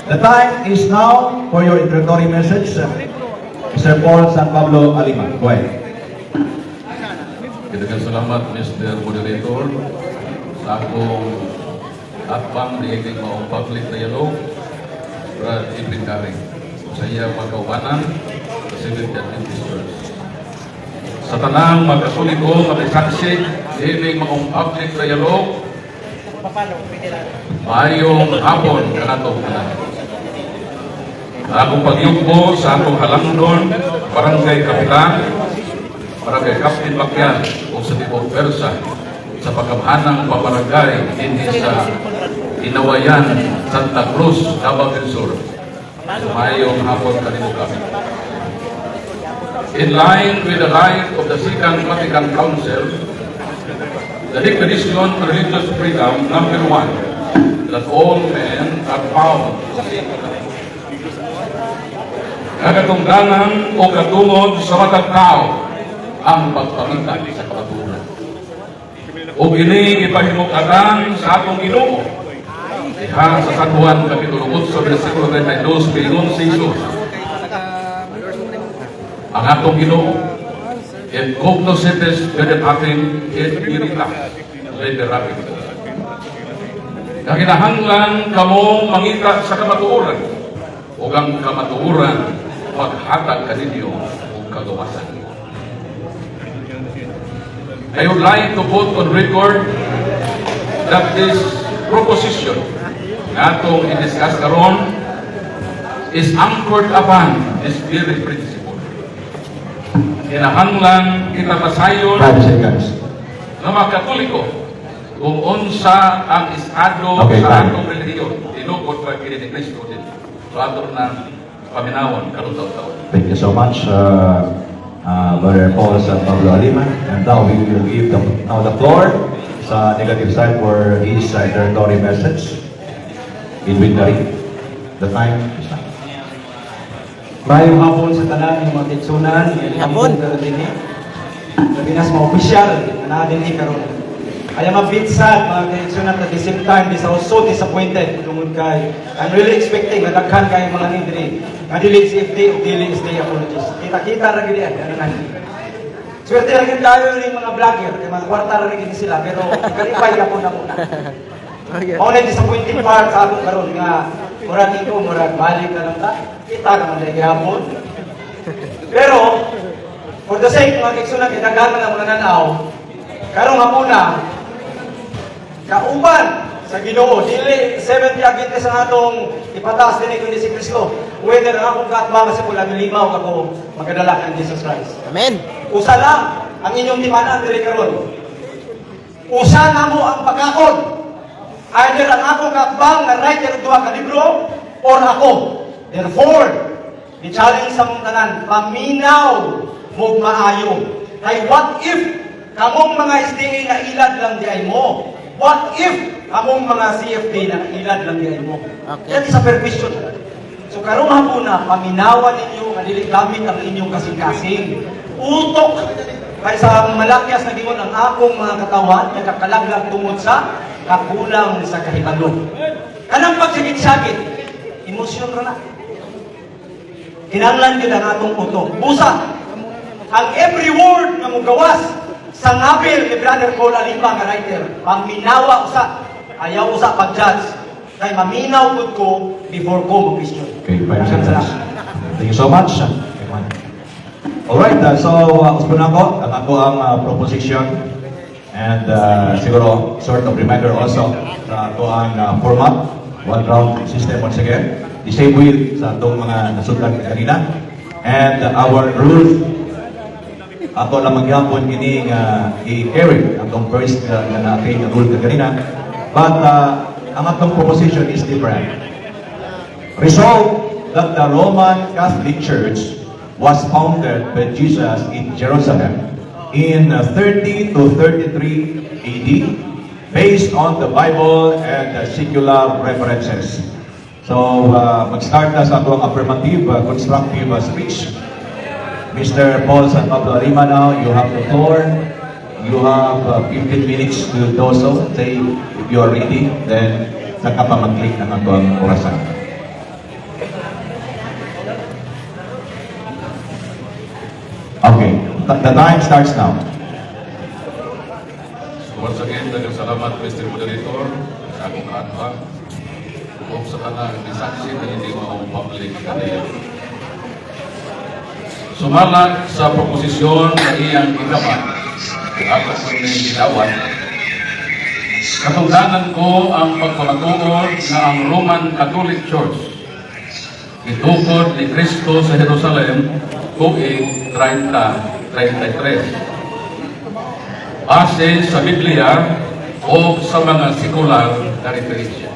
The time is now for your introductory message. Mr. Paul San Pablo Alima. Go ahead. Daghang salamat, Mr. Moderator, sa akong atbang diiging maong public dialogue para ipindaring sa iyang magkaubanan sa Seventh Adventist Church. Sa tanang magkasulit ko, matisaksi, diiging maong public dialogue, maayong hapon kanatong tanan. Akong pagyugbo sa akong halangdon, barangay kapitan, barangay Captain Bakyan o sa Tibok Persa sa pagkamhanang pabarangay hindi sa Inawayan, Santa Cruz, Davao del Sur. Mayong hapon kanimo kami. In line with the right of the Second Vatican Council, the Declaration on Religious Freedom, number 1, that all men are bound to seek kagatungdanan o katungod sa matag tao ang pagpamita sa kamaturan. O ini ipahimukatan sa atong Ginoo. Diha sa San Juan Kapitulo 8, versikulo 32, pilingon si Jesus. Ang atong Ginoo, et cognoscetes venetatem et veritas liberatim. Kakinahanglan kamo mangita sa kamatuoran o ang kamatuoran maghatag kaninyo o kagawasan. I would like to put on record that this proposition na itong i-discuss karon is anchored upon this very principle. Kinahanglan kita pasayon 5 seconds. na mga Katoliko kung unsa ang estado sa atong relihiyon. Tinukod pa kini ni Kristo din. So ato na paminawon karong taon-taon. Thank you so much, Brother Paul San Pablo Alima. And now we will give the floor sa negative side for his introductory message. Edwin Gary. The time is now. Mayong hapon sa tanan ng mga kitsunan, hapon karon dinhi. Labi na sa mga opisyal na dinhi karon. I am a bit sad mga kitsunan at the same time so disappointed tungod kay I'm really expecting na daghan kay mga nindri. Nga dili CFD o dili SDA apologies. Kita-kita ra gid ano na. Swerte ra gid tayo ning mga vlogger, kay mga kwarta ra gid sila pero kalipay na po na muna. Mao na disappointing part sa ato karon nga murag iko murag balik na lang ta. Kita naman dahil gihapon. Pero, for the sake mga kiksunan, kitagalan ng mga nanaw, karong hapuna, kauban sa Ginoo, dili 70 Adventist ang atong ipataas din kundi si Kristo. Whether ang akong katbang sa pula milimaw ako magdala ng Jesus Christ. Amen. Usa lang ang inyong timanan diri karon. Usa na mo ang pagkakon. Either ang akong katbang na writer duha ka libro or ako. Therefore, i-challenge sa mong tanan, paminaw mo maayo. Kay what if kamong mga SDA na ilad lang di ay mo? What if kamong mga CFD na ilad lang di ay mo? Okay. That is a fair question. So karong hapon na, paminawan ninyo, madili gamit ang inyong kasing-kasing. Utok kay sa malakyas na gingon ang akong mga katawan, nagkakalaglag tungod sa kakulang sa kahibalo. Kanang pagsagit-sagit, emosyon ra na. Kinahanglan gyud ang atong utok. Busa ang every word nga mogawas sa ngapil ni Brother Paul Alima nga writer, paminawa usa, ayaw usa pag-judge. Kay maminaw gud ko before ko mag-question. Okay, 5 seconds. Thank you so much. Alright, so uspon ako, ang ako ang proposition and siguro sort of reminder also sa ako ang format, one round system once again. The same way sa itong mga nasundan kanina. And our rules, ako lang maghapon kini i-carry atong first na natin rule kanina. But ang atong proposition is different. Resolve that the Roman Catholic Church was founded by Jesus in Jerusalem in 30 to 33 AD based on the Bible and secular references. So, mag-start na sa atong affirmative, constructive speech. Mr. Paul San Pablo Alima now, you have the floor. You have 15 minutes to do so. Say, if you are ready, then saka pa mag-click ng atong orasan. The time starts now. So once again, salamat Mr. Moderator sa akong kaatbang. Kung sa tanang lisansi na hindi mo public kanila. Sumala sa proposisyon na iyang ikaman, ako po na ginawan, katungdanan ko ang pagpapatuod na ang Roman Catholic Church itukod ni Cristo sa Jerusalem tuig 30-33 base sa Biblia o sa mga sekular na referensya.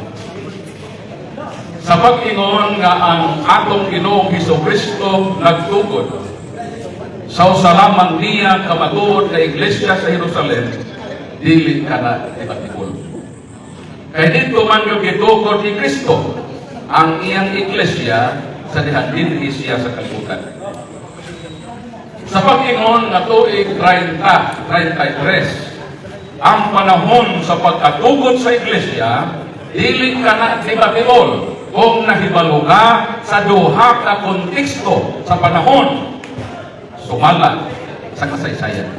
Sa pag-ingon nga ang atong Ginoong Hesukristo nagtukod sa usalaman niya kamatuod na iglesia sa Jerusalem, dili ka na ibatikol. Kaya dito man yung gitukod ni Kristo ang iyang iglesia sa dihandin siya sa kalibutan. Sa pag-ingon nga tuig 30-33, ang panahon sa pagkatugod sa iglesia, dili ka na ibatikol kung nahibalo ka sa duha ka konteksto sa panahon sumala sa kasaysayan.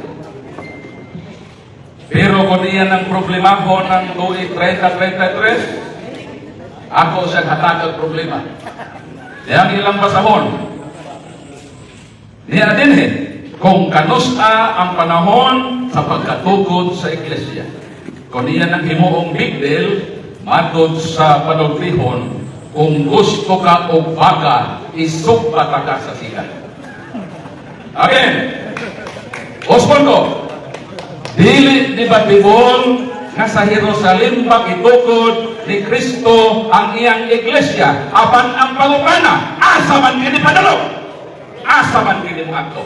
Pero kung iyan ang problemahon ng tuig 30-33, ako siya hatagag problema. Yang ilang basahon, niya dinhin kung kanusta ang panahon sa pagkatukod sa iglesia. Kung iyan ang himuong big deal, matod sa panultihon, kung gusto ka o baga, isugpata ka sa siya. Again, Ospondo, dili debatibol nga sa Jerusalem pag-itukod ni Kristo ang iyang iglesia, apan ang pangutana, asa man kini padalo? Asa man kini muadto?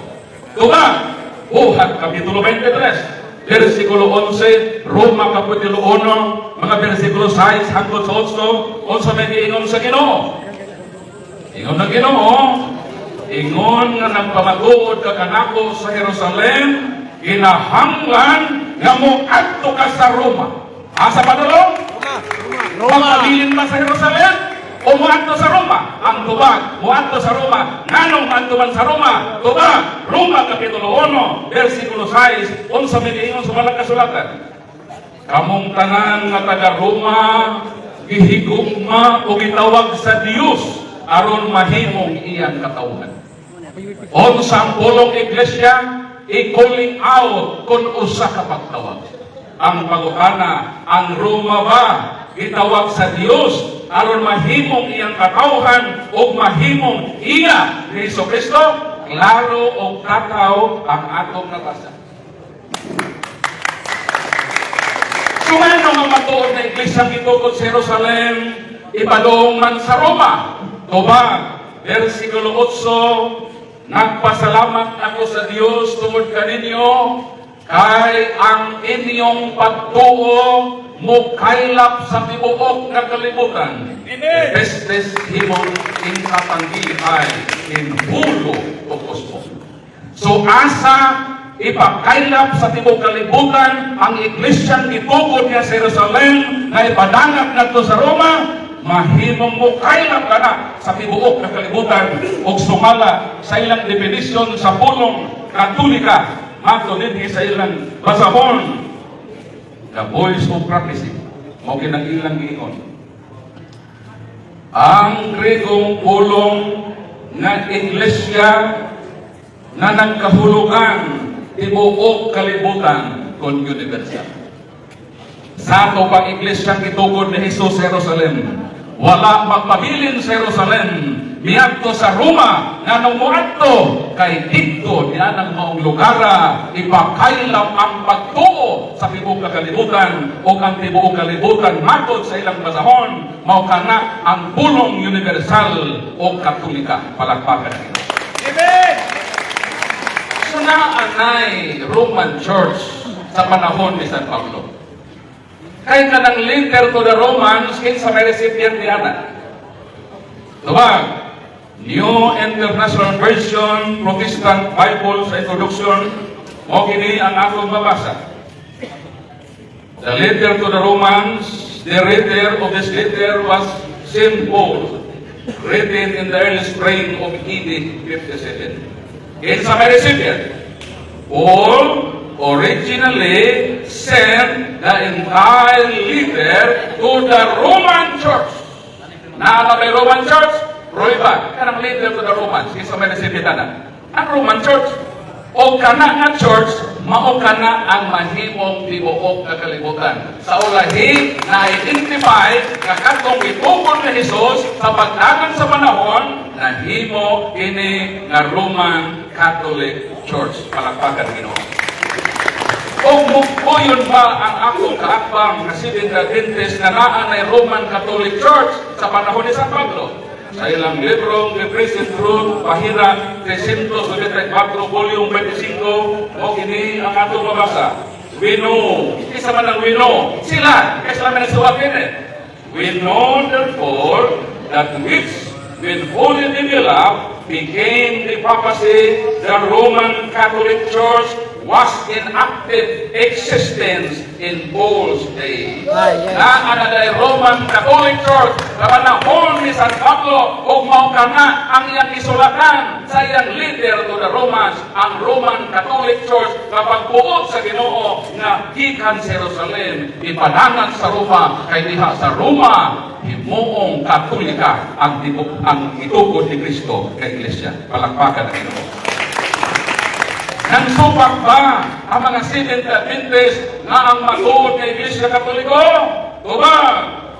Tuga, Buhat Kapitulo 23, versikulo 11, Roma Kapitulo 1, mga versikulo 6 hangtod sa 8, unsa may giingon sa Ginoo. Ingon ng Ginoo, ingon nga nagpamatuod ka kanako sa Jerusalem, kinahanglan nga moadto ka sa Roma. Asa pa dulo? Pagpabilin ba sa Jerusalem? O muadto sa Roma? Ang tubag, muadto sa Roma. Nganong muadto man sa Roma? Tubag, Roma Kapitulo 1, versikulo 6, unsa may giingon sa malang kasulatan. Kamong tanan nga taga Roma, gihigugma o gitawag sa Dios aron mahimong iyang katawhan. Unsa ang pulong iglesia, i-calling out kung usa ka pagtawag. Ang pangutana, ang Roma ba gitawag sa Dios aron mahimong iyang katawhan o mahimong iya ni Jesucristo? Klaro o kataw ang atong nabasa. Sumano nga matuod na iglesia gitukod sa Jerusalem, ipadong man sa Roma. Tubag, versikulo 8, nagpasalamat ako sa Dios tungod kaninyo, kay ang inyong pagtuo mukaylap sa tibuok na kalibutan. Pestes himon in katanggi ay in hulo o kusmo. So asa ipakaylap sa tibuok kalibutan ang iglesyang itukod niya sa Jerusalem na ipadangat na sa Roma, mahimong mukaylap ka na sa tibuok na kalibutan o sumala sa ilang definisyon sa pulong Katolika. Mato din sa ilang basahon, the voice of prophecy, mo kinang-ilang giingon. Ang Gregong pulong na iglesia na nagkahulugan tibuok kalibutan kon universal. Sa ato pang iglesyang itukod ni Jesus sa Jerusalem, wala magpabilin sa Jerusalem, miadto sa Roma, nga nung muadto, kay dito, niyan ang maong lugara, ipakaylap ang pagtuo sa tibuok kalibutan, o ang tibuok kalibutan, matod sa ilang basahon, mao kana ang pulong universal o katolika. Palakpakan nito. Amen! So naanay Roman Church sa panahon ni San Pablo. Kay kanang letter to the Romans, kinsa may recipient niya. Tubag, New International Version, Protestant Bible sa introduction, o kini ang akong babasa. The letter to the Romans, the writer of this letter was St. Paul, written in the early spring of AD 57. Kinsa may recipient? Paul originally sent the entire leader to the Roman church. Na may Roman church, Roiba, kanang leader to the Romans, isa may nasibita na. Ang Roman church, o kana nga church, mao kana ang mahimong tibuok na kalibutan. Sa ulahi, na-identify na katong itukod ni Jesus sa pagdagan sa panahon, nahimo ini nga Roman Catholic Church. Palakpakan Ginoo. Kung mugpuyon ba ang akong kaakbang na Seventh Adventist na naan ay Roman Catholic Church sa panahon ni San Pablo? Sa ilang librong The Present Truth, pahina 394, volume 25, o kini ang atong mabasa. We know, isa man ang we know, sila, kasi namin nagsuwakin eh. We know therefore that which, when fully developed, became the papacy, the Roman Catholic Church was in active existence in Paul's day. Na anaday Roman Catholic Church, na panahon ni San Pablo, o maukana ang iyang isulatan sa iyang leader to the Romans, ang Roman Catholic Church, na pagbuot sa Ginoo na gikan sa Jerusalem, ipanangan sa Roma, kay diha sa Roma, himuong Katolika ang itukod ni Kristo kay Iglesia. Palakpakan ang Ginoo. Nagsupak ba ang mga Seventh Adventist na ang matuod ng Iglesia Katoliko? Tuba!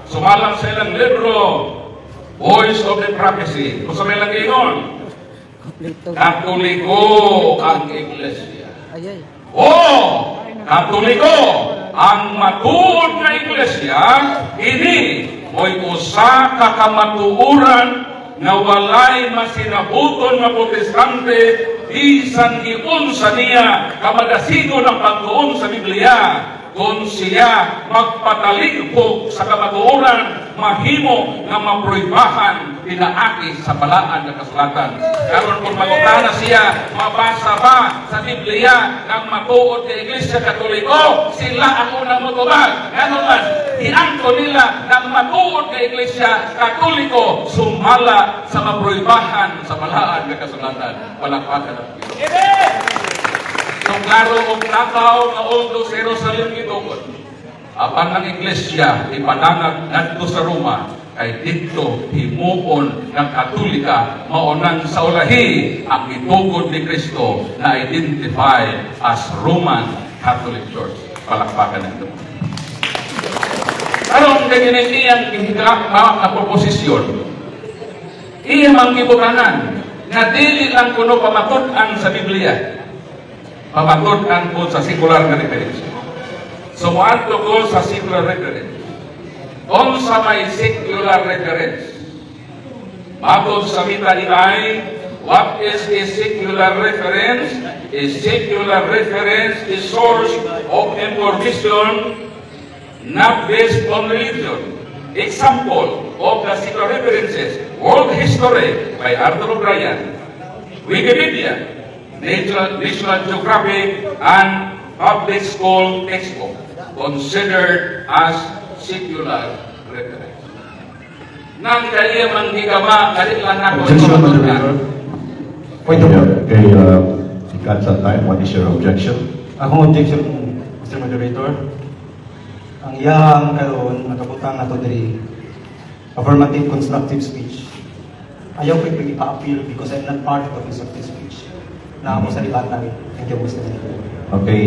Sumalang sa ilang libro, Voice of the Prophecy. Kung sa may lang ingon, Katoliko ang Iglesia. Katoliko ang matuod na Iglesia, ini mo'y usa ka kamatuuran na walay masinabuton na protestante bisan iunsa niya kamadasigo ng pagtuon sa Biblia kung siya magpataligpog sa kamatuoran mahimo nga maproybahan pinaagi sa balaan ng kasulatan. Karon kung magutana siya, mabasa ba sa Biblia ng matuod ng Iglesia Katoliko, sila ang unang mutubag. Ganon man, iangko nila ng matuod ng Iglesia Katoliko sumala sa maproybahan sa balaan ng kasulatan. Palakpakan ang Pilipinas. So klaro og nakaw nga uldo sa Jerusalem gitukod. Apan ang Iglesia ipanangag ngadto sa Roma kay didto himuon ng Katolika maunang sa ulahi ang itukod ni Kristo na identified as Roman Catholic Church. Palakpakan nito. Aron ganyan iyang gihigak na proposisyon. Iya mang gibukanan nga dili lang kuno pamatud-an sa Biblia. Pamatud-an po sa secular na reference. So, muadto ko sa secular reference. On sa may secular reference. Matod sa mita ni ay, what is a secular reference? A secular reference is source of information not based on religion. Example of the secular references: World History by Arthur O'Brien, Wikipedia, National Geographic, and Public School Textbook, considered as secular reference. Nang kaya man gigama, kanilang na ko Objection, ito Moderator. Point of order. Okay, you got some time. What is your objection? Akong objection, Mr. Moderator. Ang iyang karon nakabutang nato diri affirmative constructive speech. Ayaw ko ipa-appeal because I'm not part of the constructive speech. Na ako sa libat namin. Thank you, Mr. Moderator. Okay,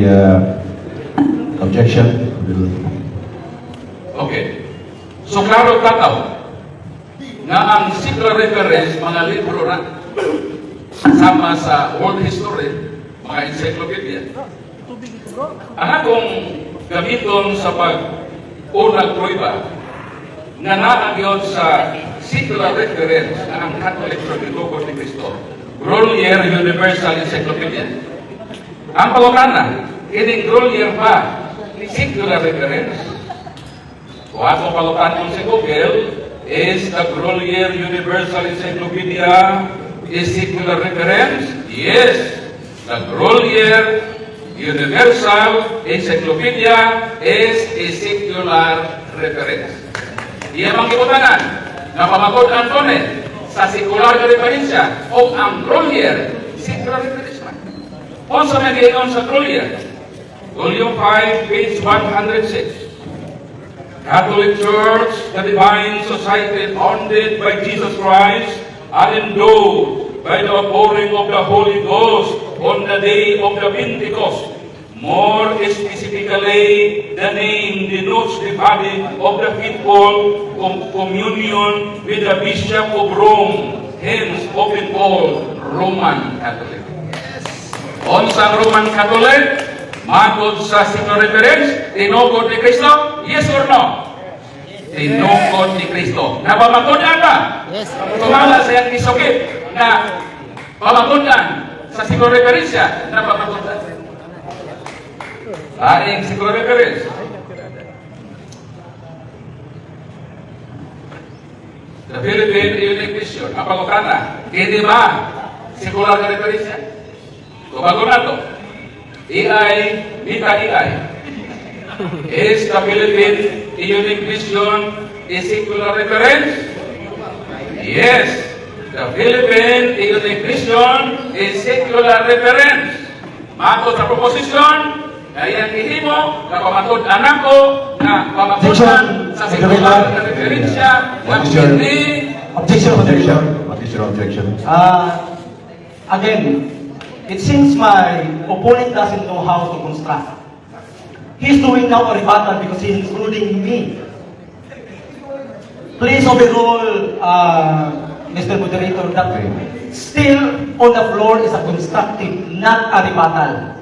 objection. Okay. So, klaro tataw na ang secular reference, mga libro na sama sa world history, mga encyclopedia. Ang akong gamiton sa pag-unang pruiba na naagyon sa secular reference na ang Catholic Church ni Cristo, Grolier Universal Encyclopedia. Ang pagkakana, ining Grolier pa, secular reference. Kung ako pagkakana sa Google, is the Grolier Universal Encyclopedia a secular reference? Yes, the Grolier Universal Encyclopedia is a secular reference. Iya mang kibutanan na pamagod-an ko sa secular na referensya o ang Grolier secular reference man. Onsa may gayon sa Trulia, Volume 5, page 106. Catholic Church, the divine society founded by Jesus Christ and endowed by the outpouring of the Holy Ghost on the day of the Pentecost. More specifically, the name denotes the body of the faithful communion with the Bishop of Rome, hence often called Roman Catholic. Unsang Roman Catholic, matod sa single reference, tinugod ni Kristo? Yes or no? Tinugod ni Kristo. Napamatunan ba? Yes. Tumala sa iyang isukit na pamatunan sa single referensya, napamatunan. Aring single reference. The Philippine Union Mission, ang pagkutana, hindi ba singular na referensya? Bago na to, AI, Mita AI. Is the Philippine Union Mission a secular reference? Yes, the Philippine Union Mission is secular reference. Matod sa proposition, kaya ihimo, na pamatod anak ko, na pamatunan sa secular na referensya, at hindi Objection, Objection. What is your objection? Again, it seems my opponent doesn't know how to construct. He's doing now a rebuttal because he's including me. Please overrule, Mr. Moderator, that still on the floor is a constructive, not a rebuttal.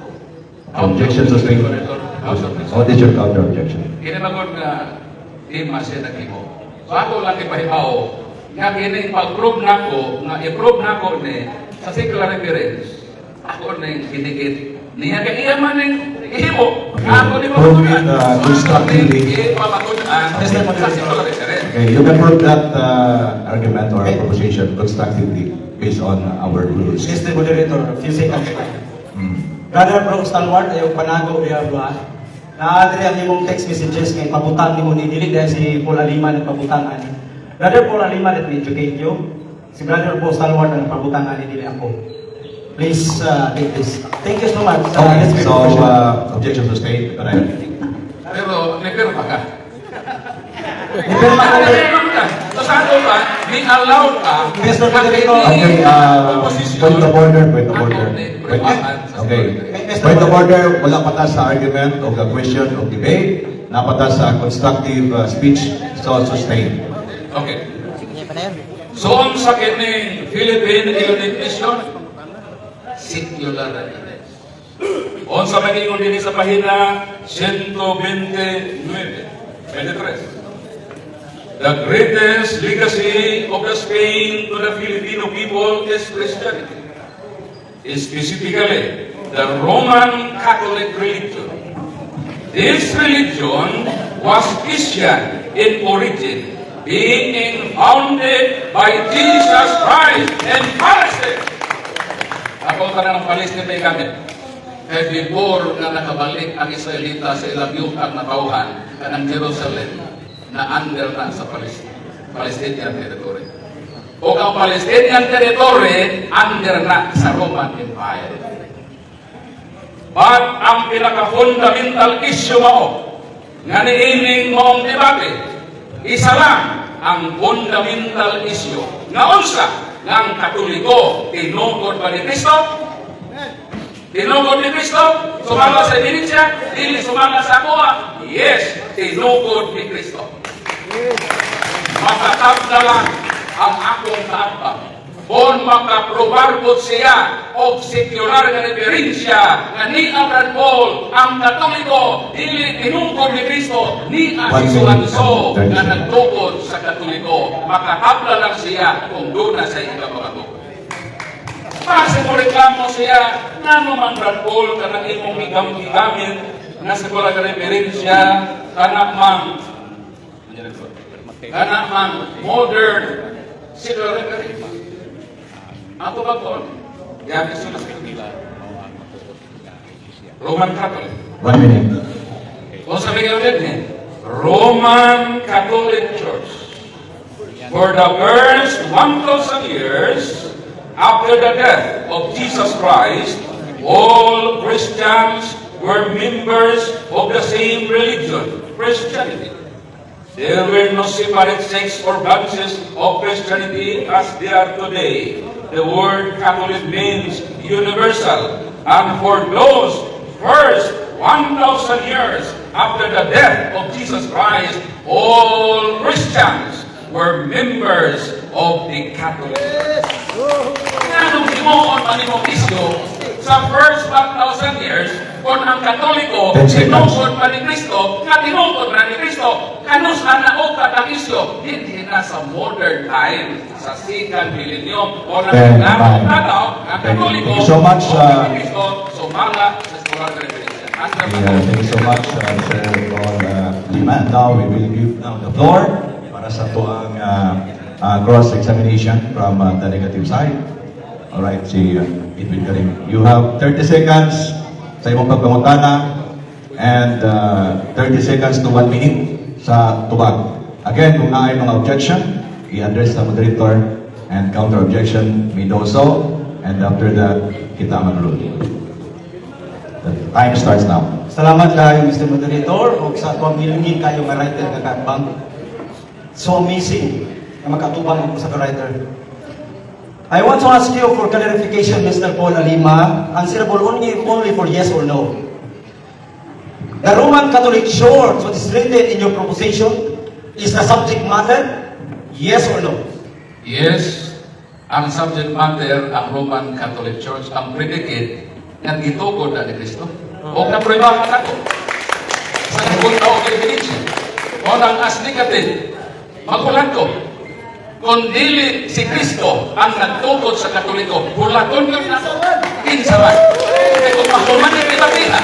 Objection sustained. What is your counter objection? Kini magod nga di masya nagimo. So ako lang ipahibaw nga kini pag-prove nako nga i-prove nako ni sa secular reference. Ako na yung kinikit. Niya kaya man yung ihimo. Ako di Prove it matunan. constructively. Pamatunan sa secular reference. Okay, you can prove that argument or proposition constructively based on our rules. Mr. Moderator, a few seconds. Brother Brooks Talwart, ayaw panago, ayaw ba? Naadri ang imong text messages kay pabutang ni mo ni Dili dahil si Paul Alima nagpabutang ani. Brother Paul Alima, let me educate you. Si Brother Brooks Talwart ang nagpabutang ani Dili ako. Please take this. Thank you so much. Okay, Let's be so professional. objection sustained, but Pero nagpirma ka. Nipirma ko ulit. So sa ato ba, may allowed ka Mr. Moderator. Okay, point of order, point of order. Okay, point of order, wala patas sa argument o the question of debate, napatas sa constructive speech, so sustained. Okay. Sige pa na yun. So ang sa kining Philippine Union Mission, secular reference. On sa magiging din sa pahina 129, 23. The greatest legacy of the Spain to the Filipino people is Christianity. Specifically, the Roman Catholic religion. This religion was Christian in origin, being founded by Jesus Christ in Palestine. Ako ka na ng Palestine may gamit. Kaya before na nakabalik ang Israelita sa ilang yutang na tauhan ka ng Jerusalem na under na sa Palestinian territory. O ang Palestinian territory under na sa Roman Empire. But ang pinaka-fundamental issue mo nga niining moong debate, isa lang ang fundamental issue nga unsa nga ang Katoliko tinugod ba ni Kristo? Tinugod ni Kristo? Sumala sa Biblia? Dili sumala sa Kuha? Yes, tinugod ni Kristo. Makatabda lang ang akong kaabang. Kung makaprobar po siya o secular na referensya na ni Abraham Paul, ang Katoliko, dili tinungkol ni Kristo, ni Asisulanso na nagtukod sa Katoliko. Makatabla lang siya kung doon na sa iba mga Kasi mo reklamo siya, nga naman Brad Paul, kanang imong higamit na secular na referensya, kanang modern secular referensya. Ato ba po? Yan sila sa kanila. Roman Catholic. 1 minute. Kung sabi kayo din, Roman Catholic Church. For the first 1,000 years after the death of Jesus Christ, all Christians were members of the same religion, Christianity. There were no separate sects or branches of Christianity as there are today. The word Catholic means universal, and for those first 1,000 years after the death of Jesus Christ, all Christians were members of the Catholic Church. Anong himuon man imong isyo sa first 1,000 years kung ang Katoliko 10 seconds. tinungkod pa ni Kristo, nga tinungkod na ni Kristo, kanus ang naukad ang isyo, hindi na sa modern time, sa second millennium, o na 10, naglamang 9. tanaw, ang Katoliko, Thank you so much, o ni Kristo, sumala sa Escolar Revelation. Yeah, thank you so much, Sir Paul Lima. Now we will give now the floor para sa tuang cross-examination from the negative side. Alright, si Edwin Karim. You have 30 seconds sa imong pagpangutana and 30 seconds to 1 minute sa tubag. Again, kung naay mga objection, i-address sa moderator and counter-objection may do so, and after that, kita mag-rule. The time starts now. Salamat kayo, Mr. Moderator, o sa akong gilingin kayo nga writer nga kakbang. So amazing na makatubang ko sa writer. I want to ask you for clarification, Mr. Paul Alima, answerable only for yes or no. The Roman Catholic Church, what is written in your proposition, is the subject matter, yes or no? Yes, ang subject matter, ang Roman Catholic Church, ang predicate, nga gitugod na ni Kristo. O naprebahan ako. Sa nagunta o definition. O nang asnikatin, magulat ko. Kung dili si Kristo ang nagtugod sa Katoliko, hulaton yun na kinsa man. Kaya kung mahuman yung itabina,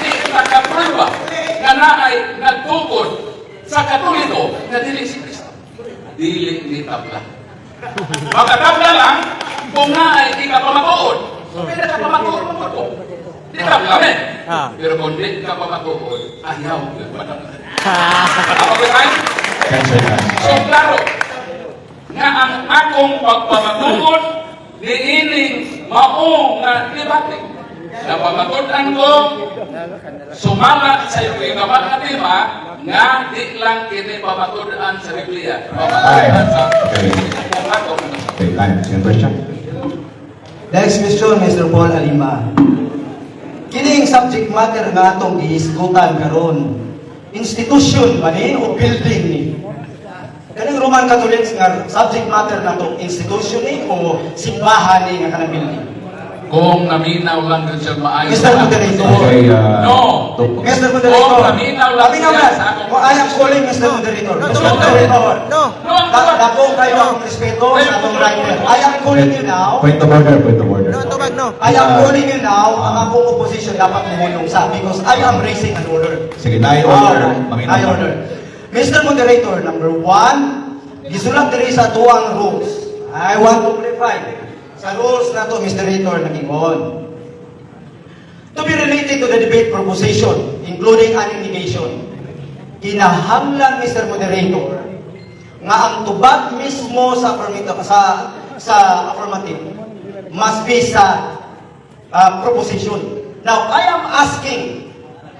di nakapreba na naay nagtugod sa Katoliko na dili si Kristo. Dili ni tabla. Makatabla lang kung naay di ka pamatuod. Pwede ka pamatuod. Di tabla eh. Pero kung di ka pamatuod, ayaw yun. Ako ba tayo? 10 seconds. So, klaro, nga ang akong pagpamatuod niining maong nga debate. Na pamatudan ko, sumala sa iyo yung mga tema nga di lang kini pamatudan sa Biblia. Pamatudan sa kung ako. Okay, time. Second question. Next question, Mr. Paul Alima. Kining subject matter nga atong gihisgutan karon, institution ba ni o building ni? Kaning Roman Catholics nga subject matter na to, institution ni o simbahan ni nga kanang building? Kung naminaw lang din siya maayos. Mr. Moderator. Okay, No. Mr. Moderator. Oh, paminaw lang Paminaw siya lang. sa akong Kung I am calling Mr. Moderator. Mr. No. Moderator. No. Dako kayo akong respeto sa atong writer. I am calling you now. Point of order, point of order. I am calling you now. Ang akong opposition dapat mumulong sa because I am raising an order. Sige, na order. I order. Mr. Moderator, number 1, gisulat diri sa tuang rules. I want to clarify. Sa rules na to, Mr. Moderator, nag-ingon. To be related to the debate proposition, including an negation, kinahanglan, Mr. Moderator, nga ang tubag mismo sa affirmative must be sa proposition. Now, I am asking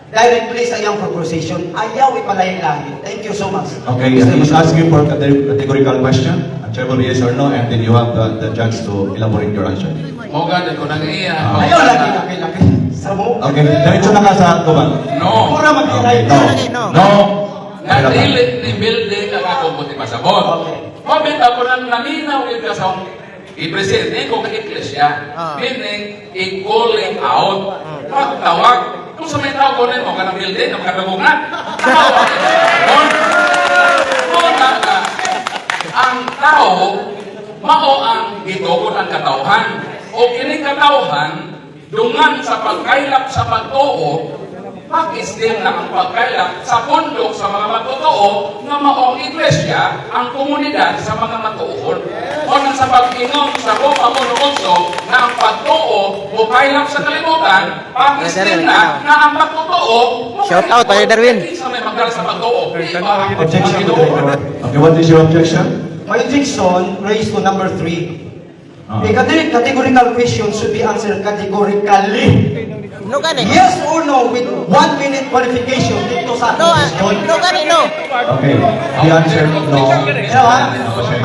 directly sa iyang proposition, ayaw ipalayin-lahin. Thank you so much. Okay, he's asking for categorical question. Answerable yes or no, and then you have the chance to elaborate your answer. O gani ko nang iya. Ayaw lagi laki-laki. Sa mo? Okay, diretso na ka sa tuban. No. Pura mag-ilay. Okay, no. Nga dili ni building ang akong puti pasabot. Okay. Comment ako nang naminaw yung kasong i-present ko ka iglesia. Meaning, i-calling out. Pagtawag. Kung sa may tao ko rin mo ka ng building, ang katagungan. Tawag. Ang tao, mao ang gitugon ang katauhan. O kining katauhan, dungan sa pagkailap sa pagtuo, pakistim na ang pagkailap sa pundok sa mga magtotoo nga maong iglesia ang komunidad sa mga matuon. O nang sa pag-inom sa Roma 1:8 na ang pagtuo o kailap sa kalibutan, pakistim na ang pagtotoo Shout out, Brother Darwin. sa may magdala sa pagtuo. Objection, Moderator. Okay, what is your objection? My objection raised to number 3. Ah. A categorical question should be answered categorically. No gani. Yes or no with 1 minute qualification dito sa No, question. no gani, no. Okay. He answered no. Ano ha?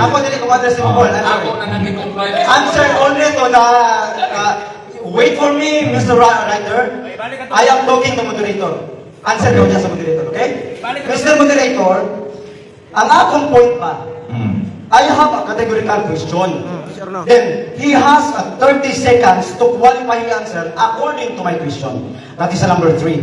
Ako dili ko address yung call. Ako na nag-comply. Answer only to the wait for me, Mr. Writer. I am talking to moderator. Answer ko niya sa moderator, okay? Mr. Moderator, ang akong point pa, Hmm. I have a categorical question. Yes or no? Then, he has 30 seconds to qualify the answer according to my question. That is number 3.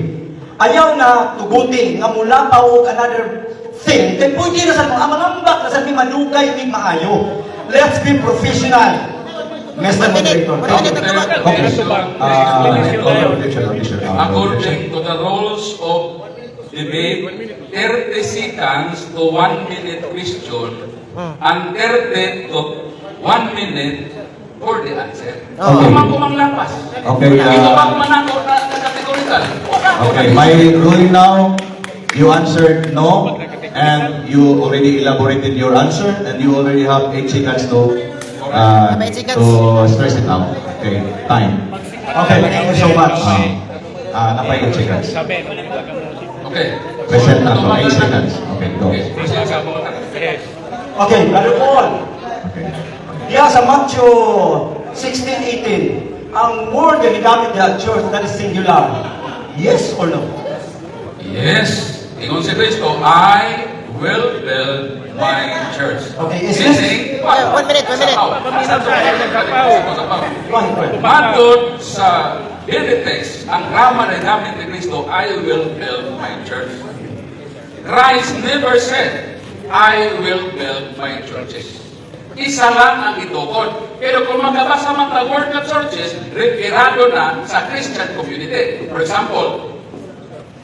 Ayaw na tugutin nga mula pa o another thing. Then, pwede na sa mga mangambak na sa may manugay, may maayo. Let's be professional. Mr. Moderator. Thank you. Okay. Objection. According to the rules of debate, 30 seconds to 1 minute question and 30 to 1 minute for the answer. Okay. Kumang lapas. Okay, Ito pa kumanako na kategorikal. Okay, my ruling now, you answered no, and you already elaborated your answer, and you already have 8 seconds to stress it out. Okay, time. Okay, thank you so much. Napay 8 seconds. Okay. Present na to, 8 seconds. Okay, go. Okay, Brother Paul. Okay. Diya sa Matthew 16:18, ang word na ginamit niya church, that is singular. Yes or no? Yes. Ingon si Kristo, I will build my church. Okay, is He's this- saying, One minute. Go ahead. Matod sa David text, ang grammar na gamit ni Kristo, I will build my church. Christ never said, I will build my churches. Isa lang ang itukod. Pero kung magabasa man ang word of churches, referado na sa Christian community. For example,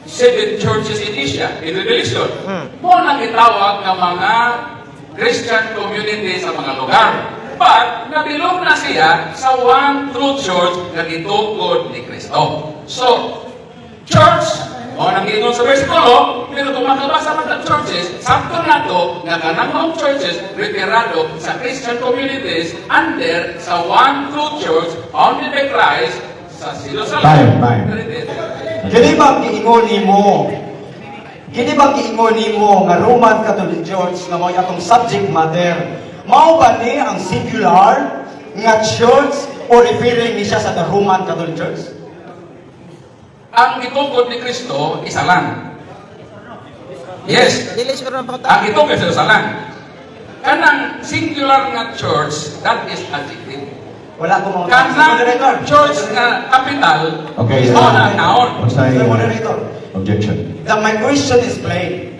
7 churches in Asia, in Revelation. Mo nang itawag ng mga Christian community sa mga lugar. But, nabilog na siya sa one true church na itukod ni Kristo. So, church, o nang ingon sa versikulo, pero kung makabasa man ng churches, sakto na to nga kanang mga churches referado sa Christian communities under sa one true church only by Christ sa Jerusalem. Time. Kini bang giingon nimo? Kini bang giingon nimo nga Roman Catholic Church nga mao atong subject matter? Mao ba ni ang singular nga church o referring ni siya sa the Roman Catholic Church? Ang itukod ni Kristo, isa lang. Yes. Dili siguro ng pakita. Ang itukod sa isa lang. Kanang singular nga church, that is adjective. Wala ko mga Kanang church nga capital, Okay, ito na naon. what's my Mr. Moderator. objection? My question is plain.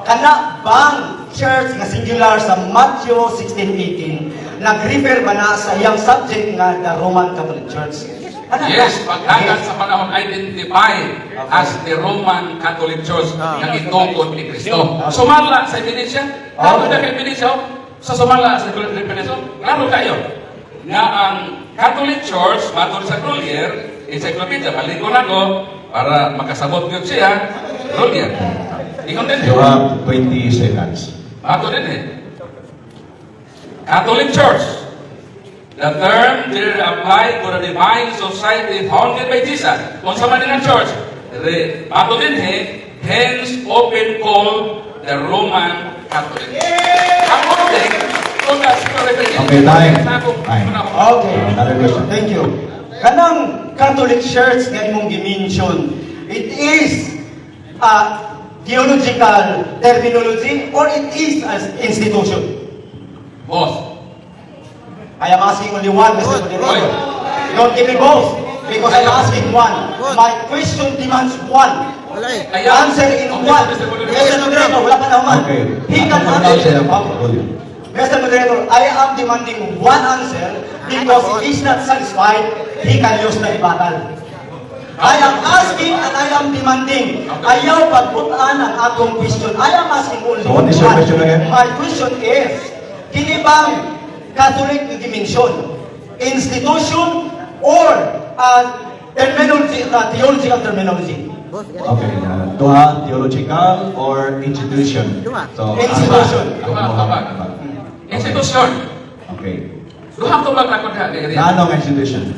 Kana bang church nga singular sa Matthew 16:18 nag-refer ba na sa iyang subject nga the Roman Catholic Church? Ano Yes, ba? pagdagan sa panahon identified as the Roman Catholic Church na itukod ni Kristo. Sumala sa ebidensya, lalo na kay ebidensya, sa sumala sa ebidensya, lalo kayo. Nga ang Catholic Church, matod sa Grolier, encyclopedia, baligon ako para makasabot yun siya, Grolier. Ingon din You yun. have 20 seconds. Matod din eh. Catholic Church. The term there applied to the divine society founded by Jesus. Kung sa Manila Church, ato din hence open call the Roman Catholic. Ang ordeng, kung Okay, time. Okay. Another question. Thank you. Kanang Catholic Church nga imong gi-mention, it is a theological terminology or it is an institution? Both. I am asking only one, Mr. Good, Moderator. good. Don't give me both, because I'm asking one. Good. My question demands one. Wala eh. Answer in one. Mr. Moderator, wala pa na man. Okay. He can Ano answer. sila? Okay. Mr. Moderator, I am demanding one answer because if he's not satisfied, he can use the rebuttal. I am asking and I am demanding. Ayaw pagputaan ang atong question. I am asking only So what is your one. question again? My question is, kini bang Catholic dimension, institution, or terminology, theological terminology? Boss, gani. Okay, duha, theological or institution? Duha. So, Institution. Institution. Okay. Duha ko bang nakon ka kay Na anong institution?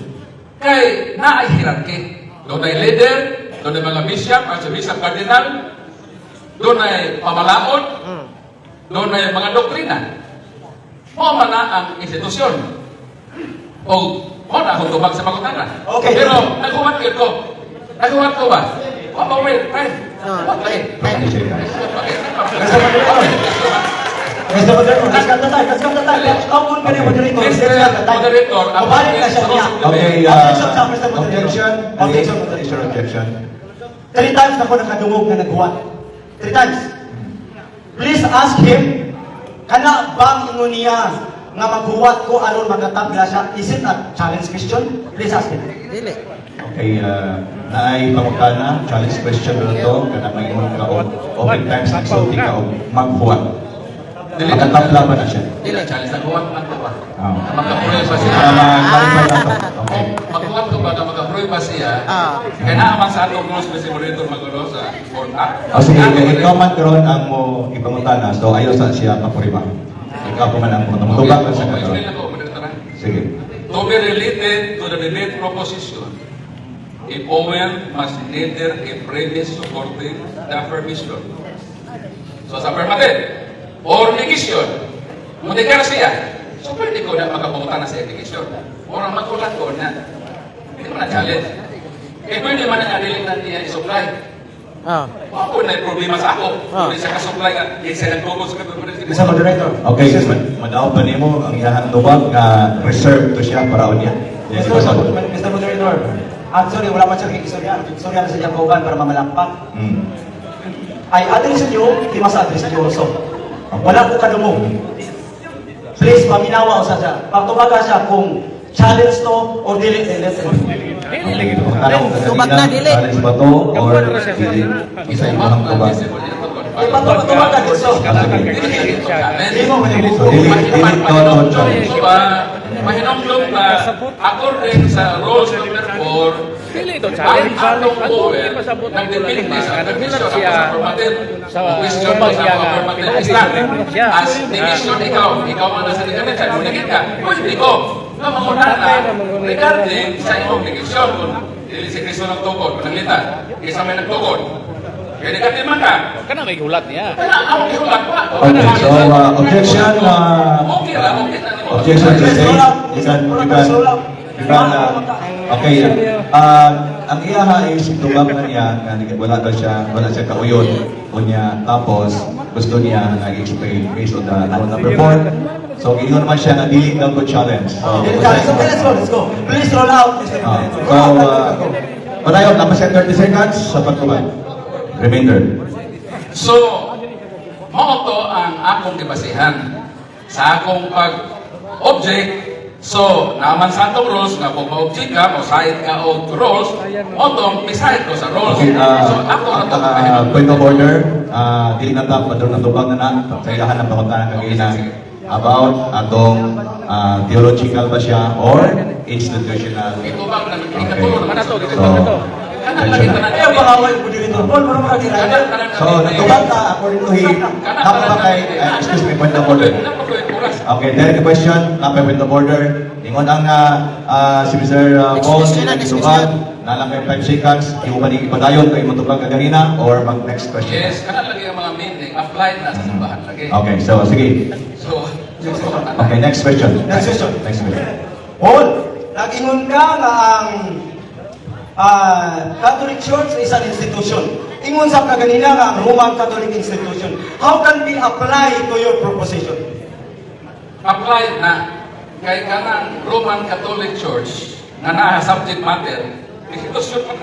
Kay naay hierarchy. Doon ay leader, doon ay mga bishop, archbishop, cardinal, doon ay pamalaon, doon ay mga doktrina. Mo man na ang institusyon. O mo na akong tubag sa pagkutana. Okay. Pero nakuha ko. Nakuha ko ba? What about wait? What like? Mr. Moderator, let's cut the time. Let's cut the time. Kapon ka ni Moderator. Let's cut the time. Moderator, ang Mabalik na siya niya. Okay, Objection sa Mr. Moderator. objection. Objection, Is there objection? 3 times na ko nakadungog na naghuwat. 3 times. Please ask him, kana bang ingon niya nga maghuwat ko aron magatabla siya? Is it a challenge question? Please ask him. Okay, naay pangutana, challenge question na to, kana may ingon ka o open times nagsulti ka o maghuwat. Magatabla ba na siya? Dili, challenge na kuha ko ba? Ah. Magkapuloy ba siya? Para ma-clarify lang to. Okay. Magkuha ko ba na magkapuloy ba siya? Kaya naaman sa atong rules ba si Moderator magulo sa Court Act? Sige, ikaw man karon ang mo ipangutana, so ayaw sa siya kapuriba. Ikaw po man ang tumutubag sa Okay, karon. explain ako, Moderator. Sige. To be related to the debate proposition, a poem must neither a premise supporting the affirmation. So sa affirmative, or negation, mudikar siya. So pwede ko na magkapunta na sa negation. Or ang magkulat ko na, hindi mo na challenge. Eh pwede man ang adiling na niya i-supply. Ako na yung problema sa ako. Pwede siya ka-supply ka, hindi siya nag-focus ka. Mr. Moderator. Okay, madaw pa nimo ang iyahang tubag nga reserve to siya para unya. Yes, Mr. Moderator. Actually, wala pa siya istorya. Istorya na sa iyang kauban para mamalakpak. I address you, he must address you also. Wala ko kadumog. Please, paminawa o sa siya. Pagtumaga siya kung challenge to or dili. Tubag na dili. Challenge ba to or dili? Isa yung mga tubag. Pagtumaga dito. Hindi mo, So dili to no challenge. So, mahinumdum na according sa rules number 4, ang atong poem nagdepende sa definition ng affirmative question sa affirmative Islam. As negation ikaw man nasa negation, kung negate ka, pwede ko na manguna na regarding sa iyong negation kung dili si Kristo nagtukod, kung naglita, isa may nagtukod. Kaya negative man ka. Kana may hulat niya. Kaya ako ihulat pa. Okay, so objection, Okay lang, okay na. objection to say, okay, ang iyaha is tubag na niya, wala siya kauyon. Unya, tapos, gusto niya nag-explain based on the rule number 4. So, gingon naman siya na dili daw ko challenge. So, Let's go. Please roll out, Mr. Moderator. padayon, tapos siya 30 seconds sa pagtubag. Remainder. So, mao to ang akong gibasihan sa akong pag-object. So, naman sa atong rules nga kung ma-object ka, mo-side ka o rules, mao to, miside ko sa rules. Okay, So, ako na to. point of order, dili na ta padung na tubag na sa ilahan ng pangutan kagina about atong theological ba siya or institutional. Ito ba naman Okay. ikatulong naman Ano to? So, Ayaw pangawal ko dito. Paul, parang makakilala. so natubag ka according to him, hapa ba kay, excuse me, point of order. Okay, then the question, napay point of order. Ingon ang si Mr. Paul, nagtubag, nalang kay 5 seconds, yung ba ni ipadayon kay matubag ka ganina or mag next question? Yes, kana lagi ang mga meaning applied na sa simbahan lagi. Okay, so sige. So, Okay, next question. Next question. Next question. Paul, nag-ingon ka nga ang Catholic Church is an institution. Ingon sa kaganina nga ang Roman Catholic institution. How can we apply to your proposition? applied na kay kanang Roman Catholic Church nga naa subject matter, institusyon pa.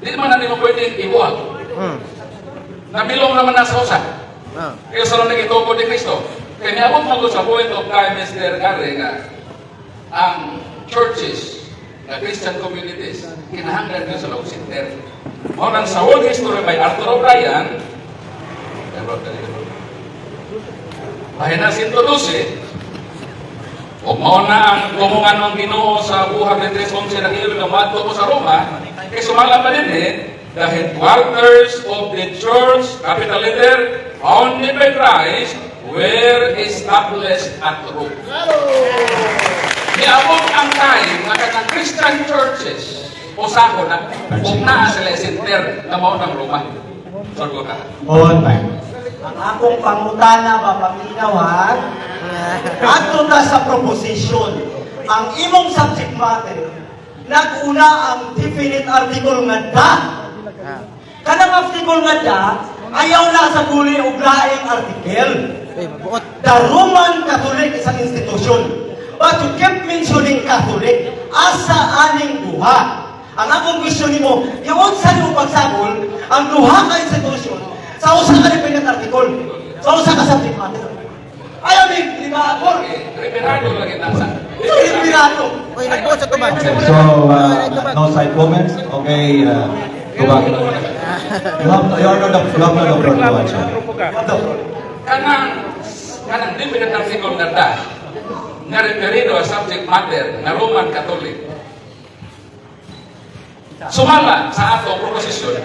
Di man na nimo pwede ibuhat. Nabilong naman na sa usa. Kaya sa nang ituko ni Kristo. Kaya niabot mo sa point of time, Mr. Gary, nga ang churches, the Christian communities, kinahanglan nyo sa Log Center. Mao sa whole history by Arthur O'Brien, pahina 112, o mao na ang tumungan ng Ginoo sa buhat ng 3:11 na kilo na madto ko sa Roma, kay sumala pa din the headquarters of the church, capital letter, founded by Christ, were established at Rome. Niabot ang time nga kanang Christian churches usaho na kung naa sila center na mao ng Roma. Sorgo ka. On time. Ang akong pangutana ba paminaw ha? Adto ta sa proposition. Ang imong subject matter nag-una ang definite article nga da. Kanang article nga da ayaw na sa guli og laing article. The Roman Catholic is an institution. But you keep mentioning Catholic asa aning duha. Ang akong question nimo, yung sa nimo pagsagol, ang duha ka institution sa usa ka dependent article, sa usa ka subject matter. Ayaw ni lima akor. Reverado lagi nasa. Inspirado. Uy, nagbuot sa tubag. So, no side comments. Okay, Tubag. You have the floor to answer. Kanang dependent article nga da nga referido sa subject matter na Roman Catholic. Sumala sa atong proposisyon,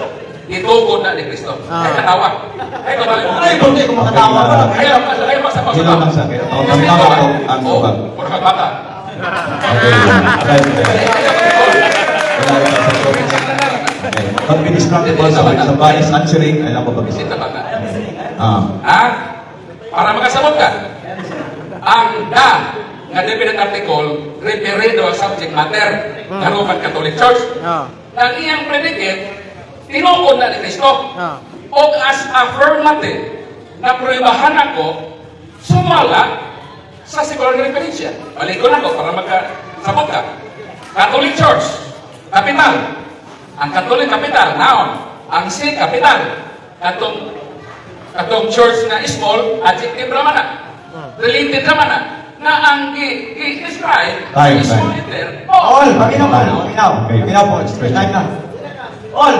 itugod na ni Kristo. Ay katawa. Ay kabalik mo. Ay, hindi ko makatawa. Ay masama. Sino lang sa akin? Ang tama ko ang Tubag. Puro ka bata. Okay. Pag binistracted ko sa bias answering, alam ko pag-isip. Sita bata. Ah. Para makasabot ka, ang da nga dependent article referido sa subject matter ng Roman Catholic Church. Ang iyang predicate, tinukod na ni Kristo. O as affirmative na pruibahan ako, sumala sa secular referensya. Balikon ako para magkasabot ka. Catholic Church, kapital. Ang Catholic capital, naon. Ang C, capital. Katong church na small, adjective naman na. Related naman na. Na ang i-describe, Time. small letter. All, paminaw ka na, paminaw. Okay. Paminaw po, time na. All,